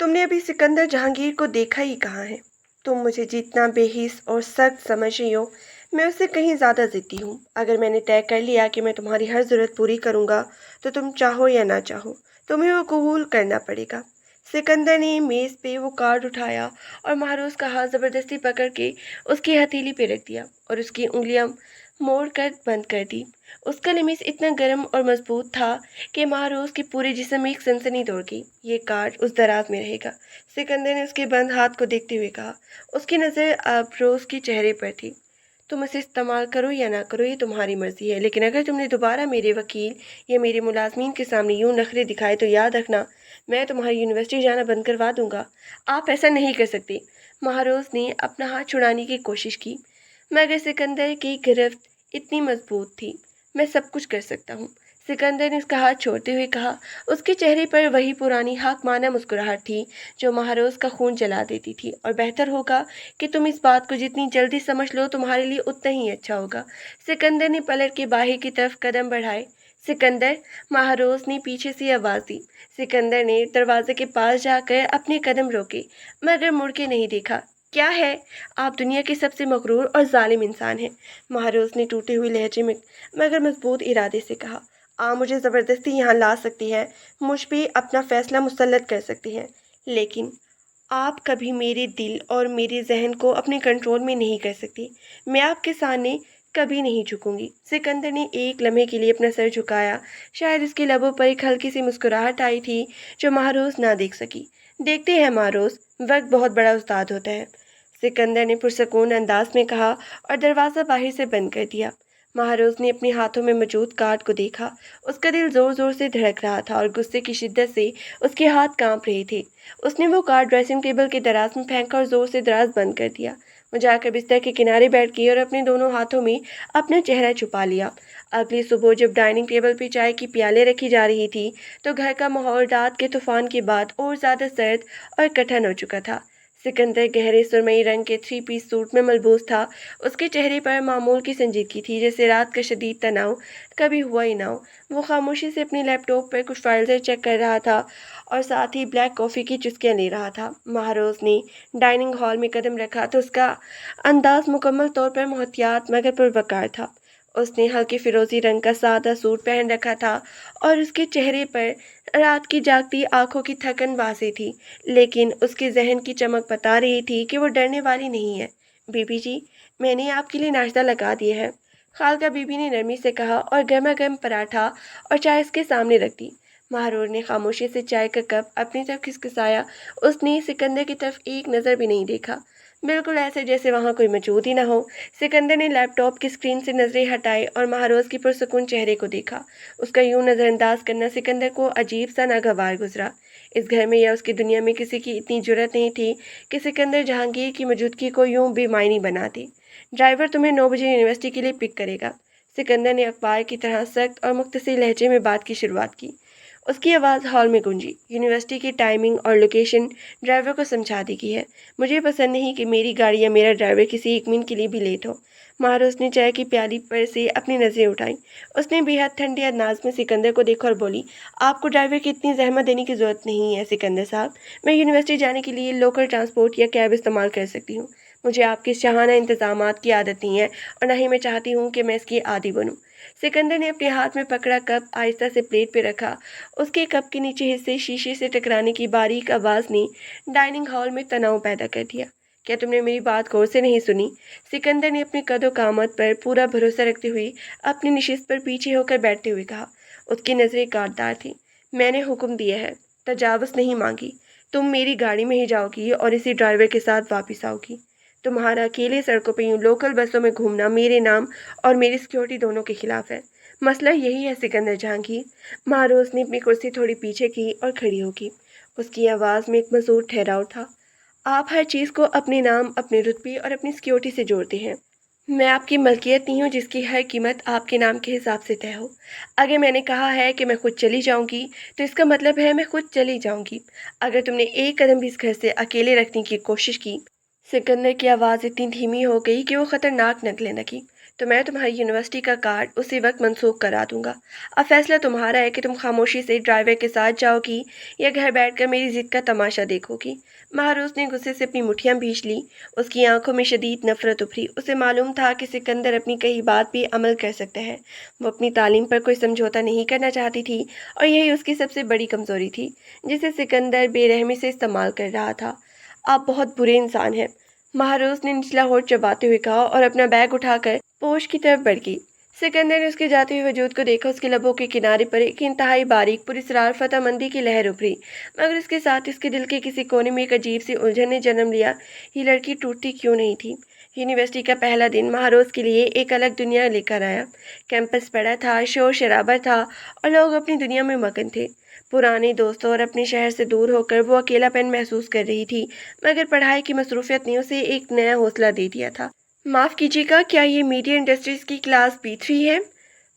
तुमने अभी सिकंदर जहांगीर को देखा ही कहाँ है? तुम मुझे जितना बेहिस और सख्त समझ रही हो, मैं उससे कहीं ज़्यादा ज़िद्दी हूँ। अगर मैंने तय कर लिया कि मैं तुम्हारी हर ज़रूरत पूरी करूँगा, तो तुम चाहो या ना चाहो, तुम्हें वो कबूल करना पड़ेगा। सिकंदर ने मेज़ पे वो कार्ड उठाया और महारोज का हाथ ज़बरदस्ती पकड़ के उसकी हथेली पे रख दिया और उसकी उंगलियां मोड़ कर बंद कर दी। उसका लिमिस इतना गर्म और मजबूत था कि महारोज के पूरे जिस्म में एक सनसनी दौड़ गई। ये कार्ड उस दराज में रहेगा। सिकंदर ने उसके बंद हाथ को देखते हुए कहा। उसकी नज़र अफरोज के चेहरे पर थी। तुम इसे इस्तेमाल करो या ना करो, ये तुम्हारी मर्जी है, लेकिन अगर तुमने दोबारा मेरे वकील या मेरे मुलाजमीन के सामने यूं नखरे दिखाए तो याद रखना, मैं तुम्हारी यूनिवर्सिटी जाना बंद करवा दूंगा। आप ऐसा नहीं कर सकते। महारोज ने अपना हाथ छुड़ाने की कोशिश की, मगर सिकंदर की गिरफ्त इतनी मजबूत थी। मैं सब कुछ कर सकता हूँ। सिकंदर ने उसका हाथ छोड़ते हुए कहा। उसके चेहरे पर वही पुरानी हाकमाना मुस्कुराहट थी जो महारोज का खून जला देती थी। और बेहतर होगा कि तुम इस बात को जितनी जल्दी समझ लो, तुम्हारे लिए उतना ही अच्छा होगा। सिकंदर ने पलट के बाहर की तरफ कदम बढ़ाए। सिकंदर, महारोज ने पीछे से आवाज़ दी। सिकंदर ने दरवाजे के पास जाकर अपने कदम रोके, मगर मुड़ के नहीं देखा। क्या है? आप दुनिया के सबसे मगरूर और जालिम इंसान हैं, महारोज ने टूटे हुए लहजे में मगर मजबूत इरादे से कहा। आप मुझे ज़बरदस्ती यहाँ ला सकती हैं, मुझ पे अपना फैसला मुसल्लत कर सकती हैं, लेकिन आप कभी मेरे दिल और मेरे जहन को अपने कंट्रोल में नहीं कर सकती। मैं आपके सामने कभी नहीं झुकूंगी। सिकंदर ने एक लम्हे के लिए अपना सर झुकाया। शायद उसके लबों पर एक हल्की सी मुस्कुराहट आई थी जो महारोज ना देख सकी। देखते हैं महारोज, वक्त बहुत बड़ा उस्ताद होता है, सिकंदर ने पुरसकून अंदाज में कहा और दरवाज़ा बाहर से बंद कर दिया। महारोज ने अपने हाथों में मौजूद कार्ड को देखा। उसका दिल ज़ोर ज़ोर से धड़क रहा था और गुस्से की शिद्दत से उसके हाथ कांप रहे थे। उसने वो कार्ड ड्रेसिंग टेबल के दराज में फेंका और ज़ोर से दराज बंद कर दिया। वो जाकर बिस्तर के किनारे बैठ गई और अपने दोनों हाथों में अपना चेहरा छुपा लिया। अगली सुबह जब डाइनिंग टेबल पर चाय की प्याले रखी जा रही थी, तो घर का माहौल रात के तूफान के बाद और ज़्यादा सर्द और कठिन हो चुका था। सिकंदर गहरे सुरमई रंग के 3 पीस सूट में मलबूस था। उसके चेहरे पर मामूल की संजीदगी थी, जैसे रात का शदीद तनाव कभी हुआ ही ना हो। वो खामोशी से अपने लैपटॉप पर कुछ फाइल्स चेक कर रहा था और साथ ही ब्लैक कॉफ़ी की चुस्कियां ले रहा था। महारोज ने डाइनिंग हॉल में कदम रखा तो उसका अंदाज मुकम्मल तौर पर मोहतियात मगर पुरवकार था। उसने हल्के फिरोजी रंग का सादा सूट पहन रखा था और उसके चेहरे पर रात की जागती आंखों की थकन वाज़ेह थी, लेकिन उसके जहन की चमक बता रही थी कि वो डरने वाली नहीं है। बीबी जी, मैंने आपके लिए नाश्ता लगा दिया है, खालका बीबी ने नरमी से कहा और गर्मा गर्म पराठा और चाय उसके सामने रख दी। महारोर ने खामोशी से चाय का कप अपनी तरफ खिसखिसाया। उसने सिकंदर की तरफ एक नज़र भी नहीं देखा, बिल्कुल ऐसे जैसे वहाँ कोई मौजूद ही ना हो। सिकंदर ने लैपटॉप की स्क्रीन से नजरें हटाई और महारोज की पुरसुकून चेहरे को देखा। उसका यूं नज़रअंदाज करना सिकंदर को अजीब सा नागवार गुजरा। इस घर में या उसकी दुनिया में किसी की इतनी जुर्रत नहीं थी कि सिकंदर जहांगीर की मौजूदगी को यूं बेमायनी बना दे। ड्राइवर तुम्हें 9 बजे यूनिवर्सिटी के लिए पिक करेगा, सिकंदर ने अखबार की तरह सख्त और मुख्तसर लहजे में बात की शुरुआत की। उसकी आवाज़ हॉल में गूंजी। यूनिवर्सिटी की टाइमिंग और लोकेशन ड्राइवर को समझा दी गई है। मुझे पसंद नहीं कि मेरी गाड़ी या मेरा ड्राइवर किसी एक मिनट के लिए भी लेट हो। महारोज ने चाय की प्याली पर से अपनी नज़रें उठाई। उसने बेहद ठंडे अंदाज में सिकंदर को देखा और बोली, आपको ड्राइवर की इतनी जहमत देने की ज़रूरत नहीं है सिकंदर साहब। मैं यूनिवर्सिटी जाने के लिए लोकल ट्रांसपोर्ट या कैब इस्तेमाल कर सकती हूँ। मुझे आपके शाहाना इंतजामात की आदत नहीं है और ना ही मैं चाहती हूँ कि मैं इसकी आदी बनूँ। सिकंदर ने अपने हाथ में पकड़ा कप आहिस्ता से प्लेट पे रखा। उसके कप के नीचे हिस्से शीशे से टकराने की बारीक आवाज़ ने डाइनिंग हॉल में तनाव पैदा कर दिया। क्या तुमने मेरी बात गौर से नहीं सुनी? सिकंदर ने अपने कदो कामत पर पूरा भरोसा रखते हुए अपनी नशिस्त पर पीछे होकर बैठते हुए कहा। उसकी नज़रें कांटदार थीं। मैंने हुक्म दिया है, तजावुज़ नहीं मांगी। तुम मेरी गाड़ी में ही जाओगी और इसी ड्राइवर के साथ वापस आओगी। तुम्हारा अकेले सड़कों पे यूं लोकल बसों में घूमना मेरे नाम और मेरी सिक्योरिटी दोनों के खिलाफ है। मसला यही है सिकंदर जहांगीर। महारोज ने अपनी कुर्सी थोड़ी पीछे की और खड़ी होगी। उसकी आवाज़ में एक मज़बूत ठहराव था। आप हर चीज़ को अपने नाम, अपने रुतबे और अपनी सिक्योरिटी से जोड़ते हैं। मैं आपकी मलकियत नहीं हूँ जिसकी हर कीमत आपके नाम के हिसाब से तय हो। अगर मैंने कहा है कि मैं खुद चली जाऊंगी तो इसका मतलब है मैं खुद चली जाऊंगी। अगर तुमने एक कदम भी इस घर से अकेले रखने की कोशिश की। सिकंदर की आवाज़ इतनी धीमी हो गई कि वो खतरनाक निकलने लगी। तो मैं तुम्हारी यूनिवर्सिटी का कार्ड उसी वक्त मनसूख करा दूंगा। अब फैसला तुम्हारा है कि तुम खामोशी से ड्राइवर के साथ जाओगी या घर बैठकर मेरी जिद का तमाशा देखोगी। महारूस ने गुस्से से अपनी मुठ्ठियां भींच ली। उसकी आंखों में शदीद नफरत उभरी। उसे मालूम था कि सिकंदर अपनी कही बात पे अमल कर सकता है। वो अपनी तालीम पर कोई समझौता नहीं करना चाहती थी और यही उसकी सबसे बड़ी कमजोरी थी, जिसे सिकंदर बेरहमी से इस्तेमाल कर रहा था। आप बहुत बुरे इंसान हैं, महारोज ने निचला होठ चबाते हुए कहा और अपना बैग उठाकर पोश की तरफ बढ़ गई। सिकंदर ने उसके जाते हुए वजूद को देखा। उसके लबों के किनारे पर एक इंतहाई बारीक पुरस्रार फतहमंदी की लहर उभरी, मगर इसके साथ इसके दिल के किसी कोने में एक अजीब सी उलझन ने जन्म लिया। ये लड़की टूटती क्यों नहीं थी? यूनिवर्सिटी का पहला दिन महारोज के लिए एक अलग दुनिया लेकर आया। कैंपस बड़ा था, शोर शराबा था और लोग अपनी दुनिया में मगन थे। पुराने दोस्तों और अपने शहर से दूर होकर वो अकेलापन महसूस कर रही थी, मगर पढ़ाई की मसरूफियत ने उसे एक नया हौसला दे दिया था। माफ़ कीजिएगा, क्या ये मीडिया इंडस्ट्रीज़ की क्लास B3 है?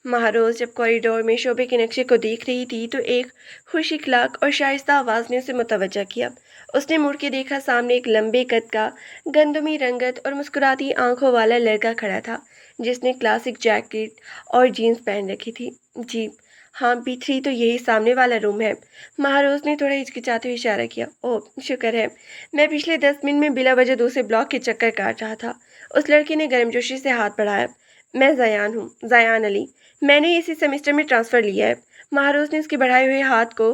महारोज जब कॉरिडोर में शोबे के नक्शे को देख रही थी तो एक खुश इखलाक और शाइस्ता आवाज़ ने उसे मुतवज्जा किया। उसने मुड़ के देखा, सामने एक लंबे कद का, गंदमी रंगत और मुस्कुराती आंखों वाला लड़का खड़ा था, जिसने क्लासिक जैकेट और जीन्स पहन रखी थी। जी हाँ, B3 तो यही सामने वाला रूम है। महारोज ने थोड़ा हिचकिचाते हुए इशारा किया। ओह शुक्र है, मैं पिछले 10 मिनट में बिला वजह दूसरे ब्लॉक के चक्कर काट रहा था। उस लड़के ने गर्मजोशी से हाथ बढ़ाया। मैं ज़यान हूँ, ज़यान अली। मैंने इसी सेमेस्टर में ट्रांसफ़र लिया है। महारोज ने उसके बढ़ाए हुए हाथ को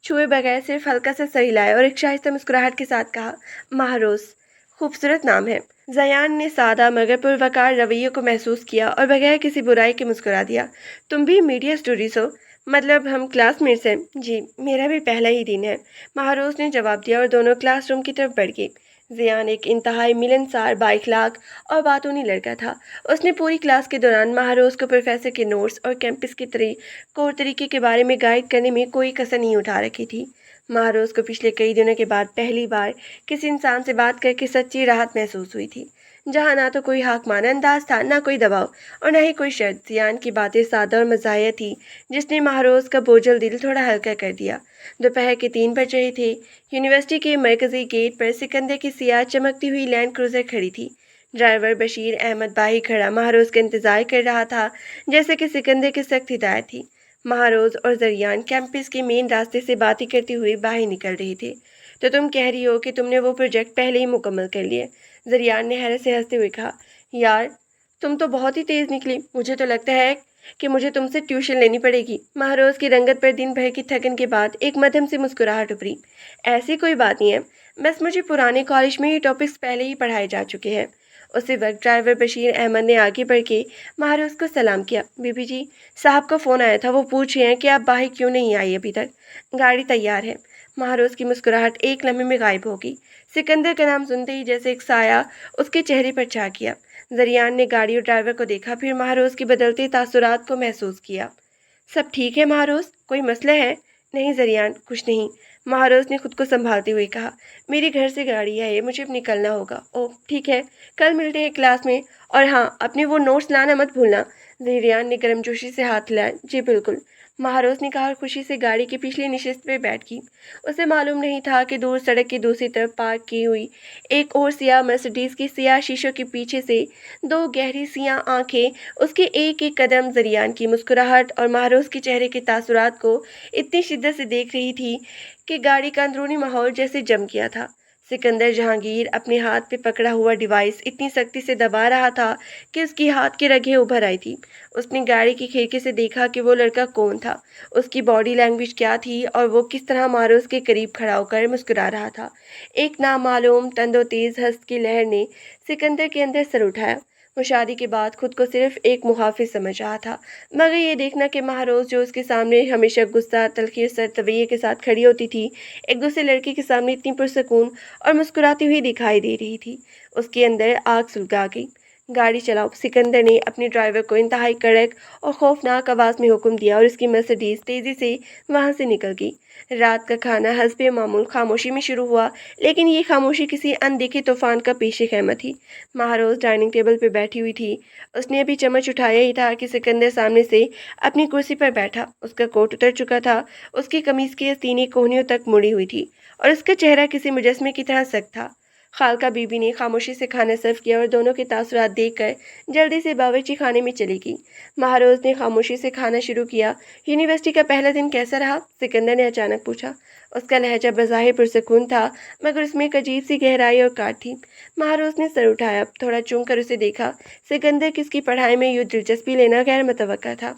छुए बगैर सिर्फ हल्का सा सर हिलाया और एक शाइस्ता मुस्कुराहट के साथ कहा, महारोज खूबसूरत नाम है। ज़यान ने सादा मगर पुरवकार रवैये को महसूस किया और बगैर किसी बुराई के मुस्कुरा दिया। तुम भी मीडिया स्टूडेंट्स हो? मतलब हम क्लासमेट्स हैं। जी, मेरा भी पहला ही दिन है, महारोज ने जवाब दिया और दोनों क्लासरूम की तरफ बढ़ गए। ज़ियान एक इंतहाई मिलनसार, बाइखलाक और बातूनी लड़का था। उसने पूरी क्लास के दौरान महारोज को प्रोफेसर के नोट्स और कैंपस के तरीके के बारे में गाइड करने में कोई कसर नहीं उठा रखी थी। महारोज को पिछले कई दिनों के बाद पहली बार किसी इंसान से बात करके सच्ची राहत महसूस हुई थी, जहाँ ना तो कोई हाकमाना अंदाज था, ना कोई दबाव और ना ही कोई शर्त। ज़ियान की बातें सादा और मज़ाहिया थी, जिसने महारोज का बोझल दिल थोड़ा हल्का कर दिया। दोपहर के 3 बज रहे थे। यूनिवर्सिटी के मरकजी गेट पर सिकंदर की सियाह चमकती हुई लैंड क्रूजर खड़ी थी। ड्राइवर बशीर अहमद बाही खड़ा महारोज का इंतजार कर रहा था, जैसे कि सिकंदर की सख्त हिदायत थी। महारोज और ज़रियान कैंपस के मेन रास्ते से बातें करते हुए बाहर निकल रहे थे। तो तुम कह रही हो कि तुमने वो प्रोजेक्ट पहले ही मुकम्मल कर लिया? ज़रियान ने हैरत से हंसते हुए कहा, यार तुम तो बहुत ही तेज़ निकली। मुझे तो लगता है कि मुझे तुमसे ट्यूशन लेनी पड़ेगी। महारोज की रंगत पर दिन भर की थकन के बाद एक मध्यम सी मुस्कुराहट उभरी। ऐसी कोई बात नहीं है, बस मुझे पुराने कॉलेज में ये टॉपिक्स पहले ही पढ़ाए जा चुके हैं। उसी वक्त ड्राइवर बशीर अहमद ने आगे बढ़ के महारोज को सलाम किया। बीबी जी, साहब का फ़ोन आया था, वो पूछ रहे हैं कि आप बाहर क्यों नहीं आई अभी तक। गाड़ी तैयार है। महारोज की मुस्कुराहट एक लम्हे में गायब हो गई। सिकंदर का नाम सुनते ही जैसे एक साया उसके चेहरे पर छा गया। ज़रियान ने गाड़ी और ड्राइवर को देखा, फिर महारोज की बदलते तासुरात को महसूस किया। सब ठीक है महारोज, कोई मसला है? नहीं ज़रियान, कुछ नहीं, महारोज ने खुद को संभालते हुए कहा। मेरे घर से गाड़ी है, मुझे अब निकलना होगा। ओह ठीक है, कल मिलते हैं क्लास में। और हाँ, अपने वो नोट्स लाना मत भूलना। ज़रियान ने गर्मजोशी से हाथ हिलाया। जी बिल्कुल, महारोज ने कहा और खुशी से गाड़ी की पिछली नशिस्त पर बैठ गई। उसे मालूम नहीं था कि दूर सड़क की दूसरी तरफ पार्क की हुई एक और सियाह मर्सिडीज़ की सियाह शीशों के पीछे से दो गहरी सियाह आंखें उसके एक एक कदम, ज़रियान की मुस्कुराहट और महारोज के चेहरे के तासुरात को इतनी शिद्दत से देख रही थी कि गाड़ी का अंदरूनी माहौल जैसे जम गया था। सिकंदर जहांगीर अपने हाथ पे पकड़ा हुआ डिवाइस इतनी सख्ती से दबा रहा था कि उसकी हाथ की रगें उभर आई थी। उसने गाड़ी की खिड़की से देखा कि वो लड़का कौन था, उसकी बॉडी लैंग्वेज क्या थी और वो किस तरह मारोज के करीब खड़ा होकर मुस्कुरा रहा था। एक नामालूम तंदो तेज हंस की लहर ने सिकंदर के अंदर सर उठाया। وہ شادی کے بعد خود کو صرف ایک محافظ سمجھ رہا تھا، مگر یہ دیکھنا کہ مہروز جو اس کے سامنے ہمیشہ غصہ، تلخی اور سرتویے کے ساتھ کھڑی ہوتی تھی، ایک دوسرے لڑکی کے سامنے اتنی پرسکون اور مسکراتی ہوئی دکھائی دے رہی تھی، اس کے اندر آگ سلگا گئی۔ گاڑی چلاؤ، سکندر نے اپنے ڈرائیور کو انتہائی کڑک اور خوفناک آواز میں حکم دیا اور اس کی مرسڈیز تیزی سے وہاں سے نکل گئی۔ رات کا کھانا حسب معمول خاموشی میں شروع ہوا، لیکن یہ خاموشی کسی اندیکھے طوفان کا پیش خیمہ تھی۔ مہروز ڈائننگ ٹیبل پہ بیٹھی ہوئی تھی، اس نے ابھی چمچ اٹھایا ہی تھا کہ سکندر سامنے سے اپنی کرسی پر بیٹھا۔ اس کا کوٹ اتر چکا تھا، اس کی قمیض کی آستینیں کوہنیوں تک مڑی ہوئی تھی اور اس کا چہرہ کسی مجسمے کی طرح سخت تھا۔ خالقہ بی بی نے خاموشی سے کھانا سرو کیا اور دونوں کے تاثرات دیکھ کر جلدی سے باورچی خانے میں چلی گئی۔ مہروز نے خاموشی سے کھانا شروع کیا۔ یونیورسٹی کا پہلا دن کیسا رہا؟ سکندر نے اچانک پوچھا۔ اس کا لہجہ بظاہر پرسکون تھا، مگر اس میں ایک عجیب سی گہرائی اور کاٹ تھی۔ مہروز نے سر اٹھایا، تھوڑا چونک کر اسے دیکھا۔ سکندر کس کی پڑھائی میں یوں دلچسپی لینا غیر متوقع تھا۔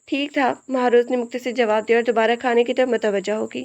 ٹھیک تھا، مہروز نے مختصر جواب دیا اور دوبارہ کھانے کی طرف متوجہ ہو گئی۔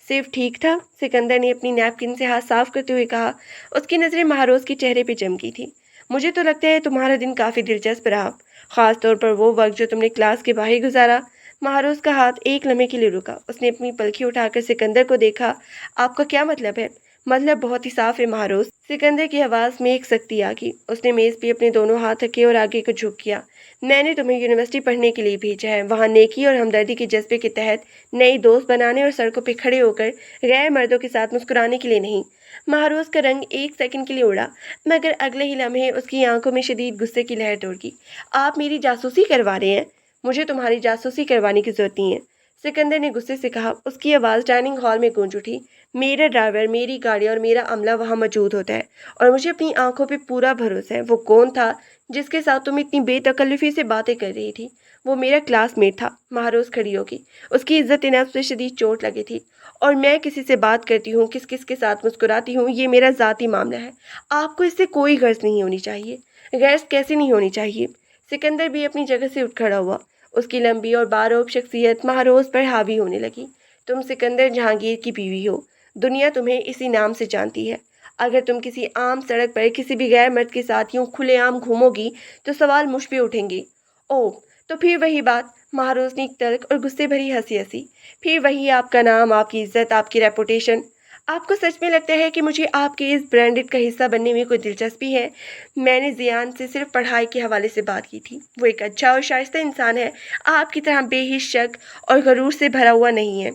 صرف ٹھیک تھا؟ سکندر نے اپنی نیپکن سے ہاتھ صاف کرتے ہوئے کہا۔ اس کی نظریں مہروز کے چہرے پہ جم گئی تھی۔ مجھے تو لگتا ہے تمہارا دن کافی دلچسپ رہا، خاص طور پر وہ وقت جو تم نے کلاس کے باہر گزارا۔ مہروز کا ہاتھ ایک لمحے کے لیے رکا، اس نے اپنی پلکی اٹھا کر سکندر کو دیکھا۔ آپ کا کیا مطلب ہے؟ مطلب بہت ہی صاف ہے مہروز۔ سکندر کی آواز میں ایک سختی آ گئی۔ اس نے میز پہ اپنے دونوں ہاتھ رکھے اور آگے کو جھک کیا۔ میں نے تمہیں یونیورسٹی پڑھنے کے لیے بھیجا ہے، وہاں نیکی اور ہمدردی کے جذبے کے تحت نئی دوست بنانے اور سڑکوں پہ کھڑے ہو کر غیر مردوں کے ساتھ مسکرانے کے لیے نہیں۔ مہروز کا رنگ ایک سیکنڈ کے لیے اڑا، مگر اگلے ہی لمحے اس کی آنکھوں میں شدید غصے کی لہر دوڑ گئی۔ آپ میری جاسوسی کروا رہے ہیں؟ مجھے تمہاری جاسوسی کروانے کی ضرورت نہیں ہے، سکندر نے غصے سے کہا۔ اس کی آواز ڈائننگ ہال میں گونج اٹھی۔ میرا ڈرائیور، میری گاڑی اور میرا عملہ وہاں موجود ہوتا ہے اور مجھے اپنی آنکھوں پہ پورا بھروسہ ہے۔ وہ کون تھا جس کے ساتھ تم اتنی بے تکلفی سے باتیں کر رہی تھی؟ وہ میرا کلاس میٹ تھا۔ مہروز کھڑی ہوگی، اس کی عزت نفس پہ شدید چوٹ لگی تھی۔ اور میں کسی سے بات کرتی ہوں، کس کس کے ساتھ مسکراتی ہوں، یہ میرا ذاتی معاملہ ہے۔ آپ کو اس سے کوئی غرض نہیں ہونی چاہیے۔ غرض کیسے نہیں ہونی چاہیے؟ سکندر بھی اپنی جگہ سے اٹھ کھڑا ہوا۔ اس کی لمبی اور باروب شخصیت مہروز پر حاوی ہونے لگی۔ تم سکندر جہانگیر کی بیوی ہو، دنیا تمہیں اسی نام سے جانتی ہے۔ اگر تم کسی عام سڑک پر کسی بھی غیر مرد کے ساتھ یوں کھلے عام گھومو گی تو سوال مجھ پہ اٹھیں گے۔ اوہ، تو پھر وہی بات، مہروز نے ایک تلخ اور غصے بھری ہنسی۔ پھر وہی آپ کا نام، آپ کی عزت، آپ کی ریپوٹیشن۔ آپ کو سچ میں لگتا ہے کہ مجھے آپ کے اس برانڈڈ کا حصہ بننے میں کوئی دلچسپی ہے؟ میں نے زیان سے صرف پڑھائی کے حوالے سے بات کی تھی۔ وہ ایک اچھا اور شائستہ انسان ہے، آپ کی طرح بے حس شک اور غرور سے بھرا ہوا نہیں ہے۔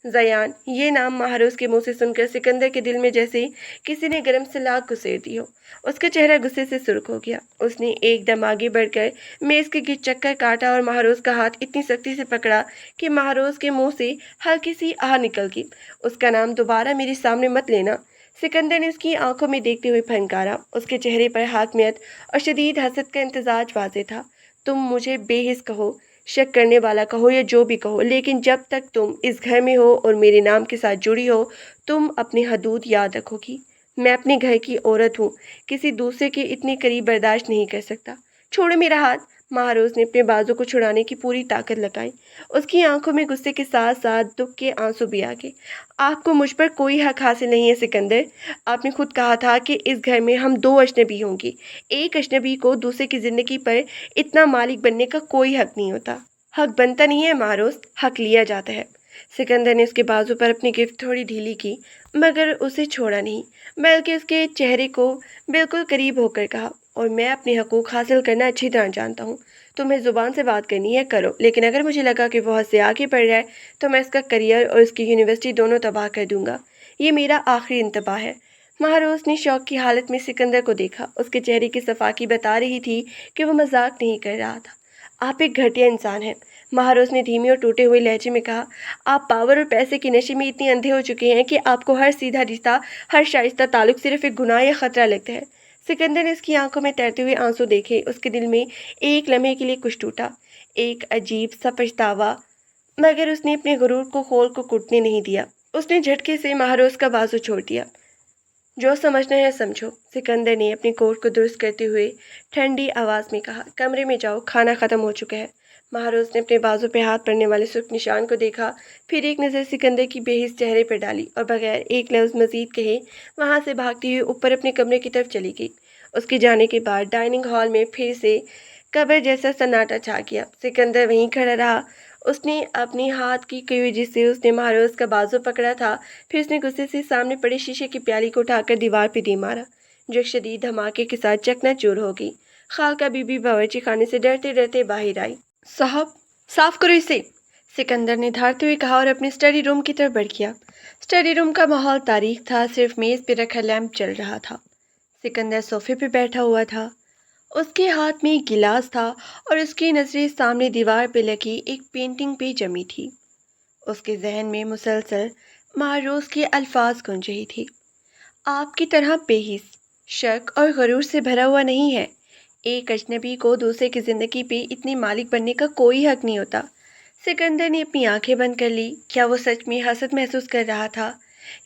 زیان، یہ نام مہروز کے منہ سے سن کر سکندر کے دل میں جیسے کسی نے گرم سلاخ گھسیٹ دی ہو۔ اس کا چہرہ غصے سے سرخ ہو گیا۔ اس نے ایک دم آگے بڑھ کر میز کے گرد چکر کاٹا اور مہروز کا ہاتھ اتنی سختی سے پکڑا کہ مہروز کے منہ سے ہلکی سی آہ نکل گئی۔ اس کا نام دوبارہ میرے سامنے مت لینا، سکندر نے اس کی آنکھوں میں دیکھتے ہوئے پھنکارا۔ اس کے چہرے پر حاکمیت اور شدید حسد کا امتزاج واضح تھا۔ تم مجھے بے حس کہو، شک کرنے والا کہو یا جو بھی کہو، لیکن جب تک تم اس گھر میں ہو اور میرے نام کے ساتھ جڑی ہو، تم اپنی حدود یاد رکھو گی۔ میں اپنے گھر کی عورت ہوں، کسی دوسرے کے اتنے قریب برداشت نہیں کر سکتا۔ چھوڑو میرا ہاتھ۔ مہروز نے اپنے بازو کو چھڑانے کی پوری طاقت لگائی۔ اس کی آنکھوں میں غصے کے ساتھ ساتھ دکھ کے آنسو بھی آ گئے۔ آپ کو مجھ پر کوئی حق حاصل نہیں ہے سکندر۔ آپ نے خود کہا تھا کہ اس گھر میں ہم دو اجنبی ہوں گے۔ ایک اجنبی کو دوسرے کی زندگی پر اتنا مالک بننے کا کوئی حق نہیں ہوتا۔ حق بنتا نہیں ہے مہروز، حق لیا جاتا ہے۔ سکندر نے اس کے بازو پر اپنی گرفت تھوڑی ڈھیلی کی، مگر اسے چھوڑا نہیں، بلکہ اس کے چہرے کو بالکل قریب ہو کر کہا، اور میں اپنے حقوق حاصل کرنا اچھی طرح جانتا ہوں۔ تمہیں زبان سے بات کرنی ہے کرو، لیکن اگر مجھے لگا کہ وہ حد سے آگے بڑھ رہا ہے تو میں اس کا کریئر اور اس کی یونیورسٹی دونوں تباہ کر دوں گا۔ یہ میرا آخری انتباہ ہے۔ مہروز نے شوق کی حالت میں سکندر کو دیکھا۔ اس کے چہرے کی صفائی بتا رہی تھی کہ وہ مذاق نہیں کر رہا تھا۔ آپ ایک گھٹیا انسان ہیں، مہروز نے دھیمی اور ٹوٹے ہوئے لہجے میں کہا۔ آپ پاور اور پیسے کے نشے میں اتنے اندھے ہو چکے ہیں کہ آپ کو ہر سیدھا رشتہ، ہر شائستہ تعلق صرف ایک گناہ یا خطرہ لگتا ہے۔ سکندر نے اس کی آنکھوں میں تیرتے ہوئے آنسو دیکھے۔ اس کے دل میں ایک لمحے کے لیے کچھ ٹوٹا، ایک عجیب سا پچھتاوا، مگر اس نے اپنے غرور کو خول کو کٹنے نہیں دیا۔ اس نے جھٹکے سے مہروز کا بازو چھوڑ دیا۔ جو سمجھنا ہے سمجھو، سکندر نے اپنی کوٹ کو درست کرتے ہوئے ٹھنڈی آواز میں کہا۔ کمرے میں جاؤ، کھانا ختم ہو چکا ہے۔ مہروز نے اپنے بازو پہ ہاتھ پڑنے والے سرخ نشان کو دیکھا، پھر ایک نظر سکندر کی بے حس چہرے پر ڈالی اور بغیر ایک لفظ مزید کہے وہاں سے بھاگتی ہوئی اوپر اپنے کمرے کی طرف چلی گئی۔ اس کے جانے کے بعد ڈائننگ ہال میں پھر سے قبر جیسا سناٹا چھا گیا۔ سکندر وہیں کھڑا رہا۔ اس نے اپنے ہاتھ کی کئی جس سے اس نے مہروز کا بازو پکڑا تھا، پھر اس نے غصے سے سامنے پڑے شیشے کی پیالی کو اٹھا کر دیوار پہ دے مارا، جو ایک شدید دھماکے کے ساتھ چکنا چور ہو گئی۔ خالقہ بی بی باورچی خانے سے ڈرتے ڈرتے باہر آئی۔ صاحب، صاف کرو اسے، سکندر نے دھاڑتے ہوئے کہا اور اپنے اسٹڈی روم کی طرف بڑھ گیا۔ اسٹڈی روم کا ماحول تاریک تھا، صرف میز پہ رکھا لیمپ چل رہا تھا۔ سکندر صوفے پہ بیٹھا ہوا تھا، اس کے ہاتھ میں ایک گلاس تھا اور اس کی نظریں سامنے دیوار پہ لگی ایک پینٹنگ پہ جمی تھی۔ اس کے ذہن میں مسلسل مہروز کے الفاظ گونج رہی تھی۔ آپ کی طرح بے حس، شک اور غرور سے بھرا ہوا نہیں ہے۔ ایک اجنبی کو دوسرے کی زندگی پہ اتنی مالک بننے کا کوئی حق نہیں ہوتا۔ سکندر نے اپنی آنکھیں بند کر لی۔ کیا وہ سچ میں حسد محسوس کر رہا تھا؟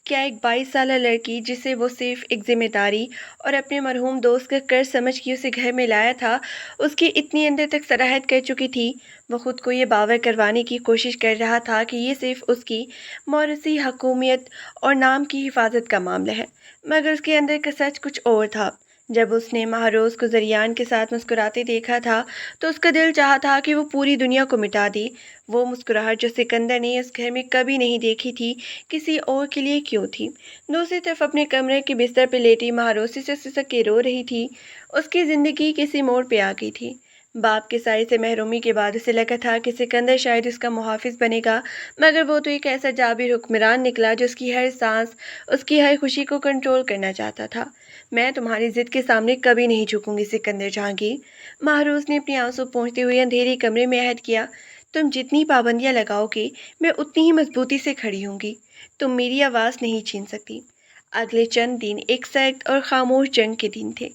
کیا ایک 22 سالہ لڑکی جسے وہ صرف ایک ذمہ داری اور اپنے مرحوم دوست کا قرض سمجھ کے اسے گھر میں لایا تھا، اس کی اتنی اندر تک سراحت کر چکی تھی؟ وہ خود کو یہ باور کروانے کی کوشش کر رہا تھا کہ یہ صرف اس کی موروثی حکومت اور نام کی حفاظت کا معاملہ ہے، مگر اس کے اندر کا سچ کچھ اور تھا۔ جب اس نے مہروز کو زریان کے ساتھ مسکراتے دیکھا تھا تو اس کا دل چاہا تھا کہ وہ پوری دنیا کو مٹا دے۔ وہ مسکراہٹ جو سکندر نے اس گھر میں کبھی نہیں دیکھی تھی، کسی اور کے لیے کیوں تھی؟ دوسری طرف اپنے کمرے کے بستر پہ لیٹی مہروز سسک کے رو رہی تھی۔ اس کی زندگی کسی موڑ پہ آ گئی تھی۔ باپ کے سائے سے محرومی کے بعد اسے لگا تھا کہ سکندر شاید اس کا محافظ بنے گا، مگر وہ تو ایک ایسا جابر حکمران نکلا جو اس کی ہر سانس، اس کی ہر خوشی کو کنٹرول کرنا چاہتا تھا۔ میں تمہاری ضد کے سامنے کبھی نہیں جھکوں گی سکندر جہانگیر، مہروز نے اپنی آنسو پونچھتے ہوئے اندھیرے کمرے میں عہد کیا۔ تم جتنی پابندیاں لگاؤ گے، میں اتنی ہی مضبوطی سے کھڑی ہوں گی۔ تم میری آواز نہیں چھین سکتی۔ اگلے چند دن ایک سخت اور خاموش جنگ کے دن تھے۔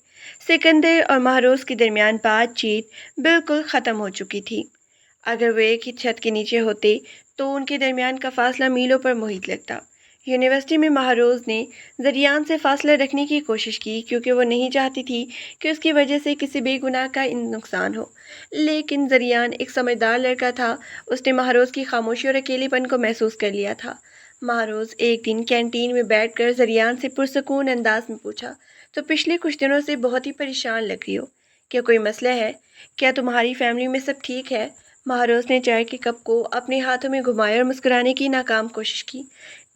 سکندر اور مہروز کے درمیان بات چیت بالکل ختم ہو چکی تھی۔ اگر وہ ایک ہی چھت کے نیچے ہوتے تو ان کے درمیان کا فاصلہ میلوں پر محیط لگتا۔ یونیورسٹی میں مہروز نے زریان سے فاصلہ رکھنے کی کوشش کی کیونکہ وہ نہیں چاہتی تھی کہ اس کی وجہ سے کسی بے گناہ کا نقصان ہو، لیکن زریان ایک سمجھدار لڑکا تھا۔ اس نے مہروز کی خاموشی اور اکیلے پن کو محسوس کر لیا تھا۔ مہروز ایک دن کینٹین میں بیٹھ کر زریان سے پرسکون انداز میں پوچھا، تو پچھلے کچھ دنوں سے بہت ہی پریشان لگ رہی ہو، کیا کوئی مسئلہ ہے؟ کیا تمہاری فیملی میں سب ٹھیک ہے؟ مہروز نے چائے کے کپ کو اپنے ہاتھوں میں گھمایا اور مسکرانے کی ناکام کوشش کی۔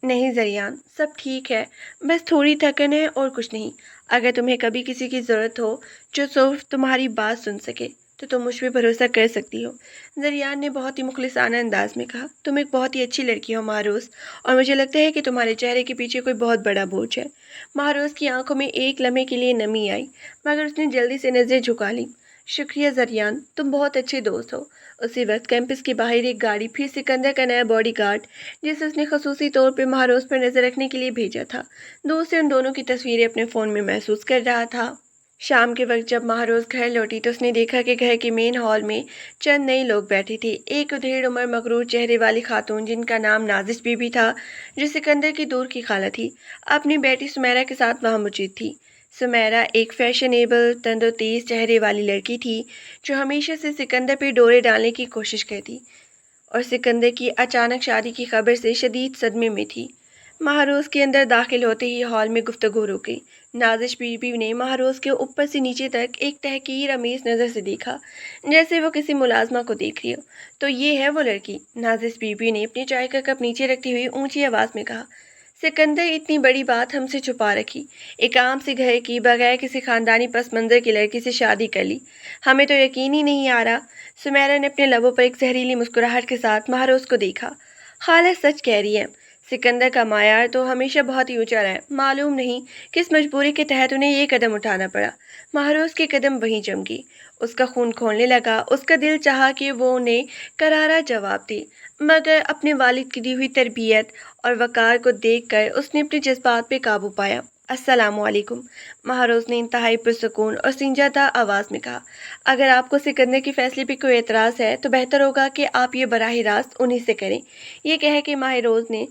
نہیں زریان، سب ٹھیک ہے، بس تھوڑی تھکن ہے اور کچھ نہیں۔ اگر تمہیں کبھی کسی کی ضرورت ہو جو صرف تمہاری بات سن سکے تو تم مجھ پہ بھروسہ کر سکتی ہو، زریان نے بہت ہی مخلصانہ انداز میں کہا۔ تم ایک بہت ہی اچھی لڑکی ہو مہروز، اور مجھے لگتا ہے کہ تمہارے چہرے کے پیچھے کوئی بہت بڑا بوجھ ہے۔ مہروز کی آنکھوں میں ایک لمحے کے لیے نمی آئی، مگر اس نے جلدی سے نظریں جھکا لی۔ شکریہ زریان، تم بہت اچھے دوست ہو۔ اسی وقت کیمپس کے باہر ایک گاڑی، پھر سکندر کا نیا باڈی گارڈ جسے اس نے خصوصی طور پہ مہروز پر نظر رکھنے کے لیے بھیجا تھا، دور سے ان دونوں کی تصویریں اپنے فون میں محسوس کر رہا تھا۔ شام کے وقت جب مہروز گھر لوٹی تو اس نے دیکھا کہ گھر کے مین ہال میں چند نئے لوگ بیٹھے تھے۔ ایک ادھیڑ عمر مغرور چہرے والی خاتون جن کا نام نازش بی بی تھا، جو سکندر کی دور کی خالہ تھی، اپنی بیٹی سمیرہ کے ساتھ وہاں موجود تھی۔ سمیرہ ایک فیشنیبل، تند و تیز چہرے والی لڑکی تھی جو ہمیشہ سے سکندر پہ ڈورے ڈالنے کی کوشش کرتی اور سکندر کی اچانک شادی کی خبر سے شدید صدمے میں تھی۔ مہروز کے اندر داخل ہوتے ہی ہال میں گفتگو رک گئی۔ نازش بی بی نے مہروز کے اوپر سے نیچے تک ایک تحقیر آمیز نظر سے دیکھا، جیسے وہ کسی ملازمہ کو دیکھ رہی ہو۔ تو یہ ہے وہ لڑکی، نازش بی بی نے اپنی چائے کا کپ نیچے رکھتی ہوئی اونچی آواز میں کہا۔ سکندر اتنی بڑی بات ہم سے چھپا رکھی، ایک عام سے گھر کی بغیر کسی خاندانی پس منظر کی لڑکی سے شادی کر لی، ہمیں تو یقین ہی نہیں آ رہا۔ سمیرہ نے اپنے لبوں پر ایک زہریلی مسکراہٹ کے ساتھ مہروز کو دیکھا۔ خالہ سچ کہہ رہی ہے، سکندر کا معیار تو ہمیشہ بہت ہی اونچا رہا ہے، معلوم نہیں کس مجبوری کے تحت انہیں یہ قدم اٹھانا پڑا۔ مہروز کے قدم وہیں جم گئی، اس کا خون کھولنے لگا۔ اس کا دل چاہا کہ وہ انہیں کرارا جواب دے، مگر اپنے والد کی دی ہوئی تربیت اور وقار کو دیکھ کر اس نے اپنے جذبات پہ قابو پایا۔ السلام علیکم، مہروز نے انتہائی پرسکون اور سنجیدہ آواز میں کہا۔ اگر آپ کو سکندر کے فیصلے پہ کوئی اعتراض ہے تو بہتر ہوگا کہ آپ یہ براہ راست انہی سے کریں۔ یہ کہہ کے مہروز نے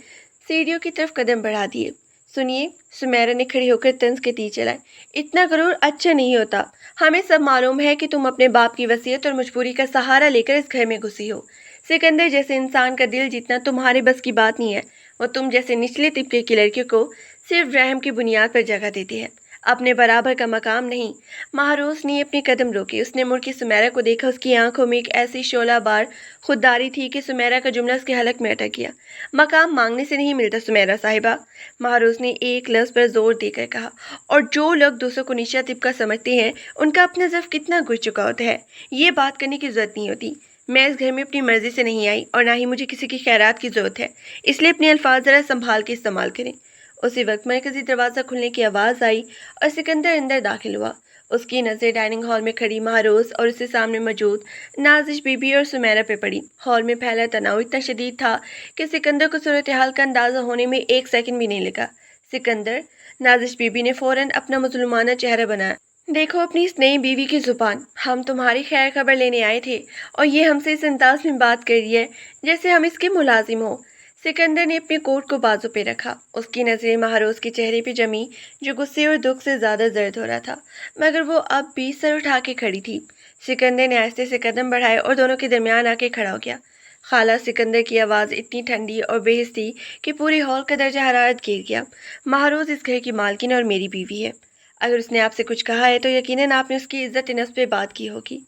سیڑھیوں کی طرف قدم بڑھا دیے۔ سنیے، سمیرہ نے کھڑی ہو کر طنز کے تیر چلائے، اتنا غرور اچھا نہیں ہوتا۔ ہمیں سب معلوم ہے کہ تم اپنے باپ کی وصیت اور مجبوری کا سہارا لے کر اس گھر میں گھسی ہو۔ سکندر جیسے انسان کا دل جیتنا تمہارے بس کی بات نہیں ہے، وہ تم جیسے نچلے طبقے کی لڑکیوں کو صرف رحم کی بنیاد پر جگہ دیتی ہے۔ اپنے برابر کا مقام نہیں۔ مہروز نے اپنے قدم روکے، اس نے مڑ کے سمیرا کو دیکھا، اس کی آنکھوں میں ایک ایسی شعلہ بار خودداری تھی کہ سمیرا کا جملہ اس کے حلق میں اٹک گیا۔ مقام مانگنے سے نہیں ملتا سمیرا صاحبہ، مہروز نے ایک لفظ پر زور دے کر کہا، اور جو لوگ دوسروں کو نیچا طبقہ سمجھتے ہیں ان کا اپنا ضعف کتنا گر چکا ہوتا ہے، یہ بات کرنے کی ضرورت نہیں ہوتی۔ میں اس گھر میں اپنی مرضی سے نہیں آئی اور نہ ہی مجھے کسی کی خیرات کی ضرورت ہے، اس لیے اپنے الفاظ ذرا سنبھال کے استعمال کریں۔ اسی وقت مرکزی دروازہ کھلنے کی آواز آئی اور سکندر اندر داخل ہوا۔ اس کی نظر ڈائننگ ہال میں کھڑی مہروز اور اس کے سامنے موجود نازش بی بی اور سمیرا پہ پڑی۔ ہال میں پھیلا تناؤ اتنا شدید تھا کہ سکندر کو صورتحال کا اندازہ ہونے میں ایک سیکنڈ بھی نہیں لگا۔ سکندر، نازش بی بی نے فوراً اپنا مظلومانہ چہرہ بنایا۔ دیکھو اپنی اس نئی بیوی کی زبان، ہم تمہاری خیر خبر لینے آئے تھے اور یہ ہم سے اس انداز میں بات کر رہی ہے جیسے ہم اس کے ملازم ہوں۔ سکندر نے اپنے کوٹ کو بازو پہ رکھا، اس کی نظریں مہروز کے چہرے پہ جمی جو غصے اور دکھ سے زیادہ زرد ہو رہا تھا، مگر وہ اب بھی سر اٹھا کے کھڑی تھی۔ سکندر نے آہستہ سے قدم بڑھائے اور دونوں کے درمیان آ کے کھڑا ہو گیا۔ خالہ، سکندر کی آواز اتنی ٹھنڈی اور بے حس تھی کہ پورے ہال کا درجہ حرارت گر گیا۔ مہروز اس گھر کی مالکن اور میری بیوی ہے، اگر اس نے آپ سے کچھ کہا ہے تو یقیناً آپ نے اس کی عزت نفس پہ بات کی ہوگی۔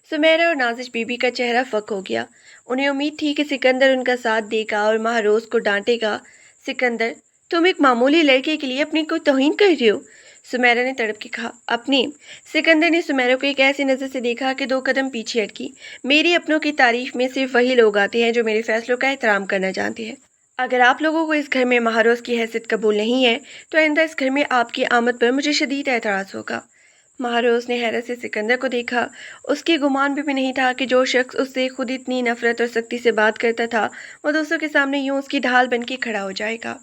سمیرا اور نازش بی بی کا چہرہ فک ہو گیا، انہیں امید تھی کہ سکندر ان کا ساتھ دے گا اور مہروز کو ڈانٹے گا۔ سکندر، تم ایک معمولی لڑکے کے لیے اپنی کوئی توہین کر رہے ہو؟ سمیرا نے تڑپ کے کہا۔ اپنی؟ سکندر نے سمیرا کو ایک ایسی نظر سے دیکھا کہ 2 قدم پیچھے ہٹکی۔ میری اپنوں کی تعریف میں صرف وہی لوگ آتے ہیں جو میرے فیصلوں کا احترام کرنا جانتے ہیں۔ اگر آپ لوگوں کو اس گھر میں مہروز کی حیثیت قبول نہیں ہے تو آئندہ اس گھر میں آپ کی آمد پر مجھے شدید اعتراض ہوگا۔ مہروز نے حیرت سے سکندر کو دیکھا، اس کی گمان بھی نہیں تھا کہ جو شخص اس سے خود اتنی نفرت اور سختی سے بات کرتا تھا وہ دوسروں کے سامنے یوں اس کی ڈھال بن کے کھڑا ہو جائے گا۔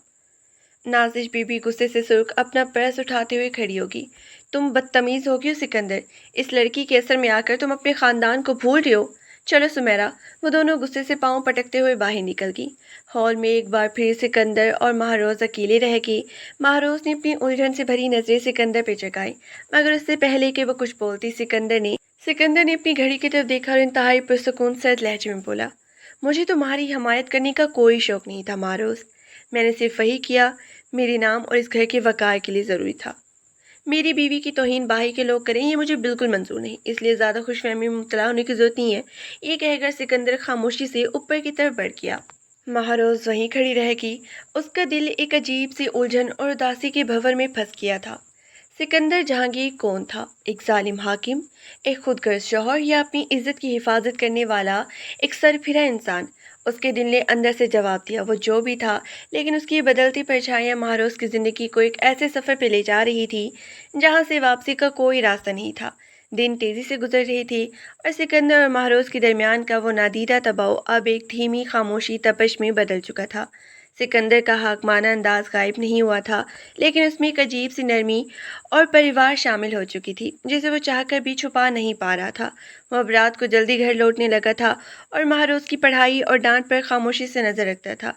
نازش بی بی غصے سے سرخ اپنا پرس اٹھاتے ہوئے کھڑی ہوگی۔ تم بدتمیز ہو گئی سکندر، اس لڑکی کے اثر میں آ کر تم اپنے خاندان کو بھول رہے ہو۔ چلو سمیرا، وہ دونوں غصے سے پاؤں پٹکتے ہوئے باہر نکل گئی۔ ہال میں ایک بار پھر سکندر اور مہروز اکیلے رہ گئی۔ مہروز نے اپنی الجھن سے بھری نظریں سکندر پہ چگائی، مگر اس سے پہلے کہ وہ کچھ بولتی سکندر نے اپنی گھڑی کی طرف دیکھا اور انتہائی پرسکون سرد لہجے میں بولا، مجھے تمہاری حمایت کرنے کا کوئی شوق نہیں تھا مہروز، میں نے صرف وہی کیا میرے نام اور اس گھر کے وقار کے لیے ضروری تھا۔ میری بیوی کی توہین باہر کے لوگ کریں یہ مجھے بالکل منظور نہیں، اس لیے زیادہ خوش فہمی میں مبتلا ہونے کی ضرورت نہیں ہے۔ یہ کہہ کر سکندر خاموشی سے اوپر کی طرف بڑھ گیا۔ مہروز وہیں کھڑی رہ گئی، اس کا دل ایک عجیب سی الجھن اور اداسی کے بھنور میں پھنس گیا تھا۔ سکندر جہانگیر کون تھا؟ ایک ظالم حاکم، ایک خود غرض شوہر، یا اپنی عزت کی حفاظت کرنے والا ایک سرپھرا انسان؟ اس کے دل نے اندر سے جواب دیا، وہ جو بھی تھا، لیکن اس کی بدلتی پرچھائیاں مہروز کی زندگی کو ایک ایسے سفر پہ لے جا رہی تھی جہاں سے واپسی کا کوئی راستہ نہیں تھا۔ دن تیزی سے گزر رہے تھے اور سکندر اور مہروز کے درمیان کا وہ نادیدہ دباؤ اب ایک دھیمی خاموشی تپش میں بدل چکا تھا۔ سکندر کا حاکمانہ انداز غائب نہیں ہوا تھا، لیکن اس میں ایک عجیب سی نرمی اور پریوار شامل ہو چکی تھی جسے وہ چاہ کر بھی چھپا نہیں پا رہا تھا۔ وہ اب رات کو جلدی گھر لوٹنے لگا تھا اور مہروز کی پڑھائی اور ڈانٹ پر خاموشی سے نظر رکھتا تھا۔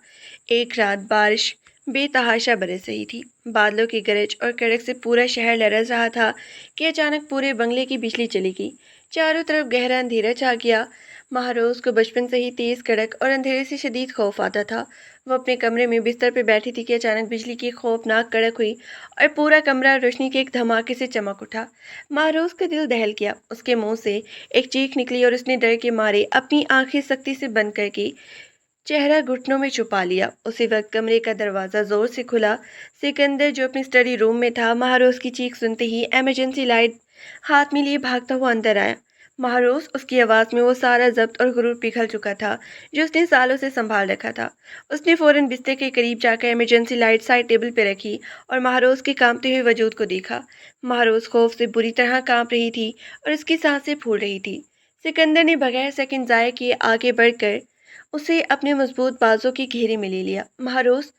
ایک رات بارش بے تحاشا برس رہی تھی، بادلوں کی گرج اور کڑک سے پورا شہر لرز رہا تھا کہ اچانک پورے بنگلے کی بجلی چلی گئی، چاروں طرف گہرا اندھیرا چھا گیا۔ مہروز کو بچپن سے ہی تیز کڑک اور اندھیرے سے شدید خوف آتا تھا۔ وہ اپنے کمرے میں بستر پہ بیٹھی تھی کہ اچانک بجلی کی خوفناک کڑک ہوئی اور پورا کمرہ روشنی کے ایک دھماکے سے چمک اٹھا۔ مہروز کا دل دہل گیا، اس کے منہ سے ایک چیخ نکلی اور اس نے ڈر کے مارے اپنی آنکھیں سختی سے بند کر کے چہرہ گھٹنوں میں چھپا لیا۔ اسی وقت کمرے کا دروازہ زور سے کھلا۔ سکندر جو اپنی اسٹڈی روم میں تھا مہروز کی چیخ سنتے ہی ایمرجنسی لائٹ ہاتھ میں لیے بھاگتا ہوا اندر آیا۔ مہروز، اس کی آواز میں وہ سارا ضبط اور غرور پگھل چکا تھا جو اس نے سالوں سے سنبھال رکھا تھا۔ اس نے فوراً بستر کے قریب جا کر ایمرجنسی لائٹ سائڈ ٹیبل پہ رکھی اور مہروز کے کانپتے ہوئے وجود کو دیکھا۔ مہروز خوف سے بری طرح کانپ رہی تھی اور اس کی سانسیں پھول رہی تھی۔ سکندر نے بغیر سیکنڈ ضائع کیے آگے بڑھ کر اسے اپنے مضبوط بازو کے گھیرے میں لے لیا۔ مہروز،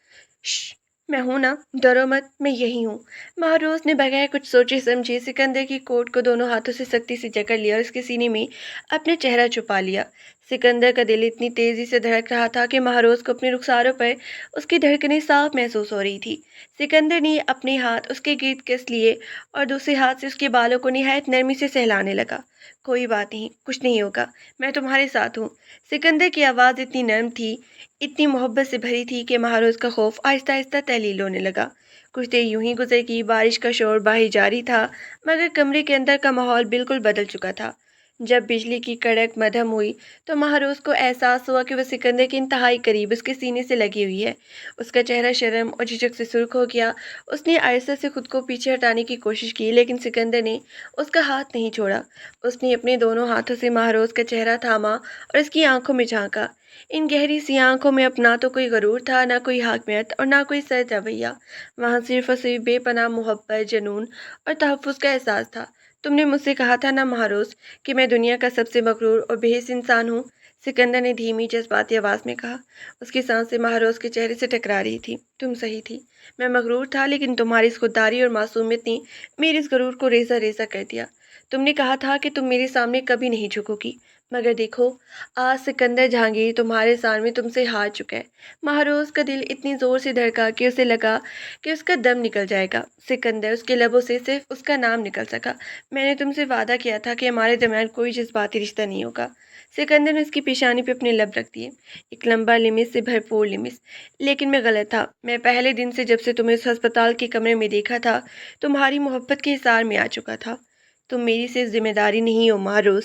شش، میں ہوں نا، ڈرو مت، میں یہی ہوں۔ مہروز نے بغیر کچھ سوچے سمجھے سکندر کی کوٹ کو دونوں ہاتھوں سے سختی سے جکڑ لیا اور اس کے سینے میں اپنا چہرہ چھپا لیا۔ سکندر کا دل اتنی تیزی سے دھڑک رہا تھا کہ مہروز کو اپنے رخساروں پر اس کی دھڑکنیں صاف محسوس ہو رہی تھی۔ سکندر نے اپنے ہاتھ اس کے گرد کس لیے اور دوسرے ہاتھ سے اس کے بالوں کو نہایت نرمی سے سہلانے لگا۔ کوئی بات نہیں، کچھ نہیں ہوگا، میں تمہارے ساتھ ہوں۔ سکندر کی آواز اتنی نرم تھی، اتنی محبت سے بھری تھی کہ مہروز کا خوف آہستہ آہستہ تحلیل ہونے لگا۔ کچھ دیر یوں ہی گزر گئی، بارش کا شور باہر جاری تھا مگر کمرے کے اندر کا ماحول بالکل بدل چکا تھا۔ جب بجلی کی کڑک مدھم ہوئی تو مہروز کو احساس ہوا کہ وہ سکندر کے انتہائی قریب اس کے سینے سے لگی ہوئی ہے۔ اس کا چہرہ شرم اور جھجک سے سرخ ہو گیا۔ اس نے آہستہ سے خود کو پیچھے ہٹانے کی کوشش کی لیکن سکندر نے اس کا ہاتھ نہیں چھوڑا۔ اس نے اپنے دونوں ہاتھوں سے مہروز کا چہرہ تھاما اور اس کی آنکھوں میں جھانکا۔ ان گہری سی آنکھوں میں اب نہ تو کوئی غرور تھا، نہ کوئی حاکمیت اور نہ کوئی سرد رویہ۔ وہاں صرف اور صرف بے پناہ محبت، جنون اور تحفظ کا احساس تھا۔ تم نے مجھ سے کہا تھا نا مہروز کہ میں دنیا کا سب سے مغرور اور بے حس انسان ہوں، سکندر نے دھیمی جذباتی آواز میں کہا۔ اس کی سانسیں مہروز کے چہرے سے ٹکرا رہی تھی۔ تم صحیح تھی، میں مغرور تھا، لیکن تمہاری اس خودداری اور معصومیت نے میرے اس غرور کو ریزہ ریزہ کر دیا۔ تم نے کہا تھا کہ تم میرے سامنے کبھی نہیں جھکو گی، مگر دیکھو آج سکندر جہانگیر تمہارے سامنے تم سے ہار چکا ہے۔ مہروز کا دل اتنی زور سے دھڑکا کہ اسے لگا کہ اس کا دم نکل جائے گا۔ سکندر، اس کے لبوں سے صرف اس کا نام نکل سکا۔ میں نے تم سے وعدہ کیا تھا کہ ہمارے درمیان کوئی جذباتی رشتہ نہیں ہوگا۔ سکندر نے اس کی پیشانی پہ اپنے لب رکھ دیے، ایک لمبا لمس سے بھرپور لمس۔ لیکن میں غلط تھا۔ میں پہلے دن سے جب سے تمہیں اس ہسپتال کے کمرے میں دیکھا تھا تمہاری محبت کے حصار میں آ چکا تھا۔ تم میری صرف ذمہ داری نہیں ہو مہروز،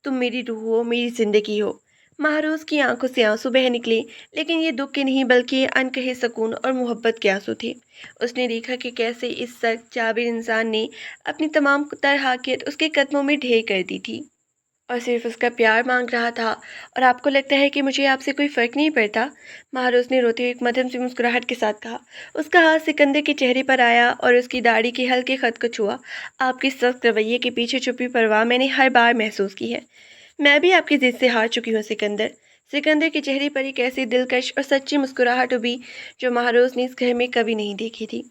تم میری روح ہو، میری زندگی ہو۔ مہروز کی آنکھوں سے آنسو بہہ نکلے، لیکن یہ دکھ کے نہیں بلکہ انکہے سکون اور محبت کے آنسو تھے۔ اس نے دیکھا کہ کیسے اس سخت جابر انسان نے اپنی تمام تر حقیقت اس کے قدموں میں ڈھیر کر دی تھی اور صرف اس کا پیار مانگ رہا تھا۔ اور آپ کو لگتا ہے کہ مجھے آپ سے کوئی فرق نہیں پڑتا؟ مہروز نے روتے ہوئے ایک مدھم سی مسکراہٹ کے ساتھ کہا۔ اس کا ہاتھ سکندر کے چہرے پر آیا اور اس کی داڑھی کے ہلکے خط کو چھوا۔ آپ کے سخت رویے کے پیچھے چھپی پرواہ میں نے ہر بار محسوس کی ہے۔ میں بھی آپ کی ضد سے ہار چکی ہوں سکندر۔ سکندر کے چہرے پر ایک ایسی دلکش اور سچی مسکراہٹ ابھی جو مہروز نے اس گھر میں کبھی نہیں دیکھی تھی۔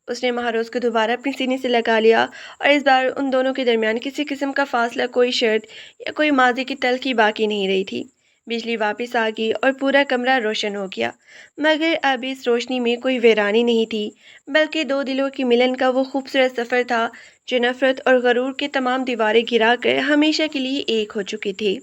اس نے مہروز کو دوبارہ اپنی سینے سے لگا لیا اور اس بار ان دونوں کے درمیان کسی قسم کا فاصلہ، کوئی شرط یا کوئی ماضی کی تلخی باقی نہیں رہی تھی۔ بجلی واپس آ گئی اور پورا کمرہ روشن ہو گیا، مگر اب اس روشنی میں کوئی ویرانی نہیں تھی، بلکہ دو دلوں کے ملن کا وہ خوبصورت سفر تھا جو نفرت اور غرور کے تمام دیواریں گرا کر ہمیشہ کے لیے ایک ہو چکے تھے۔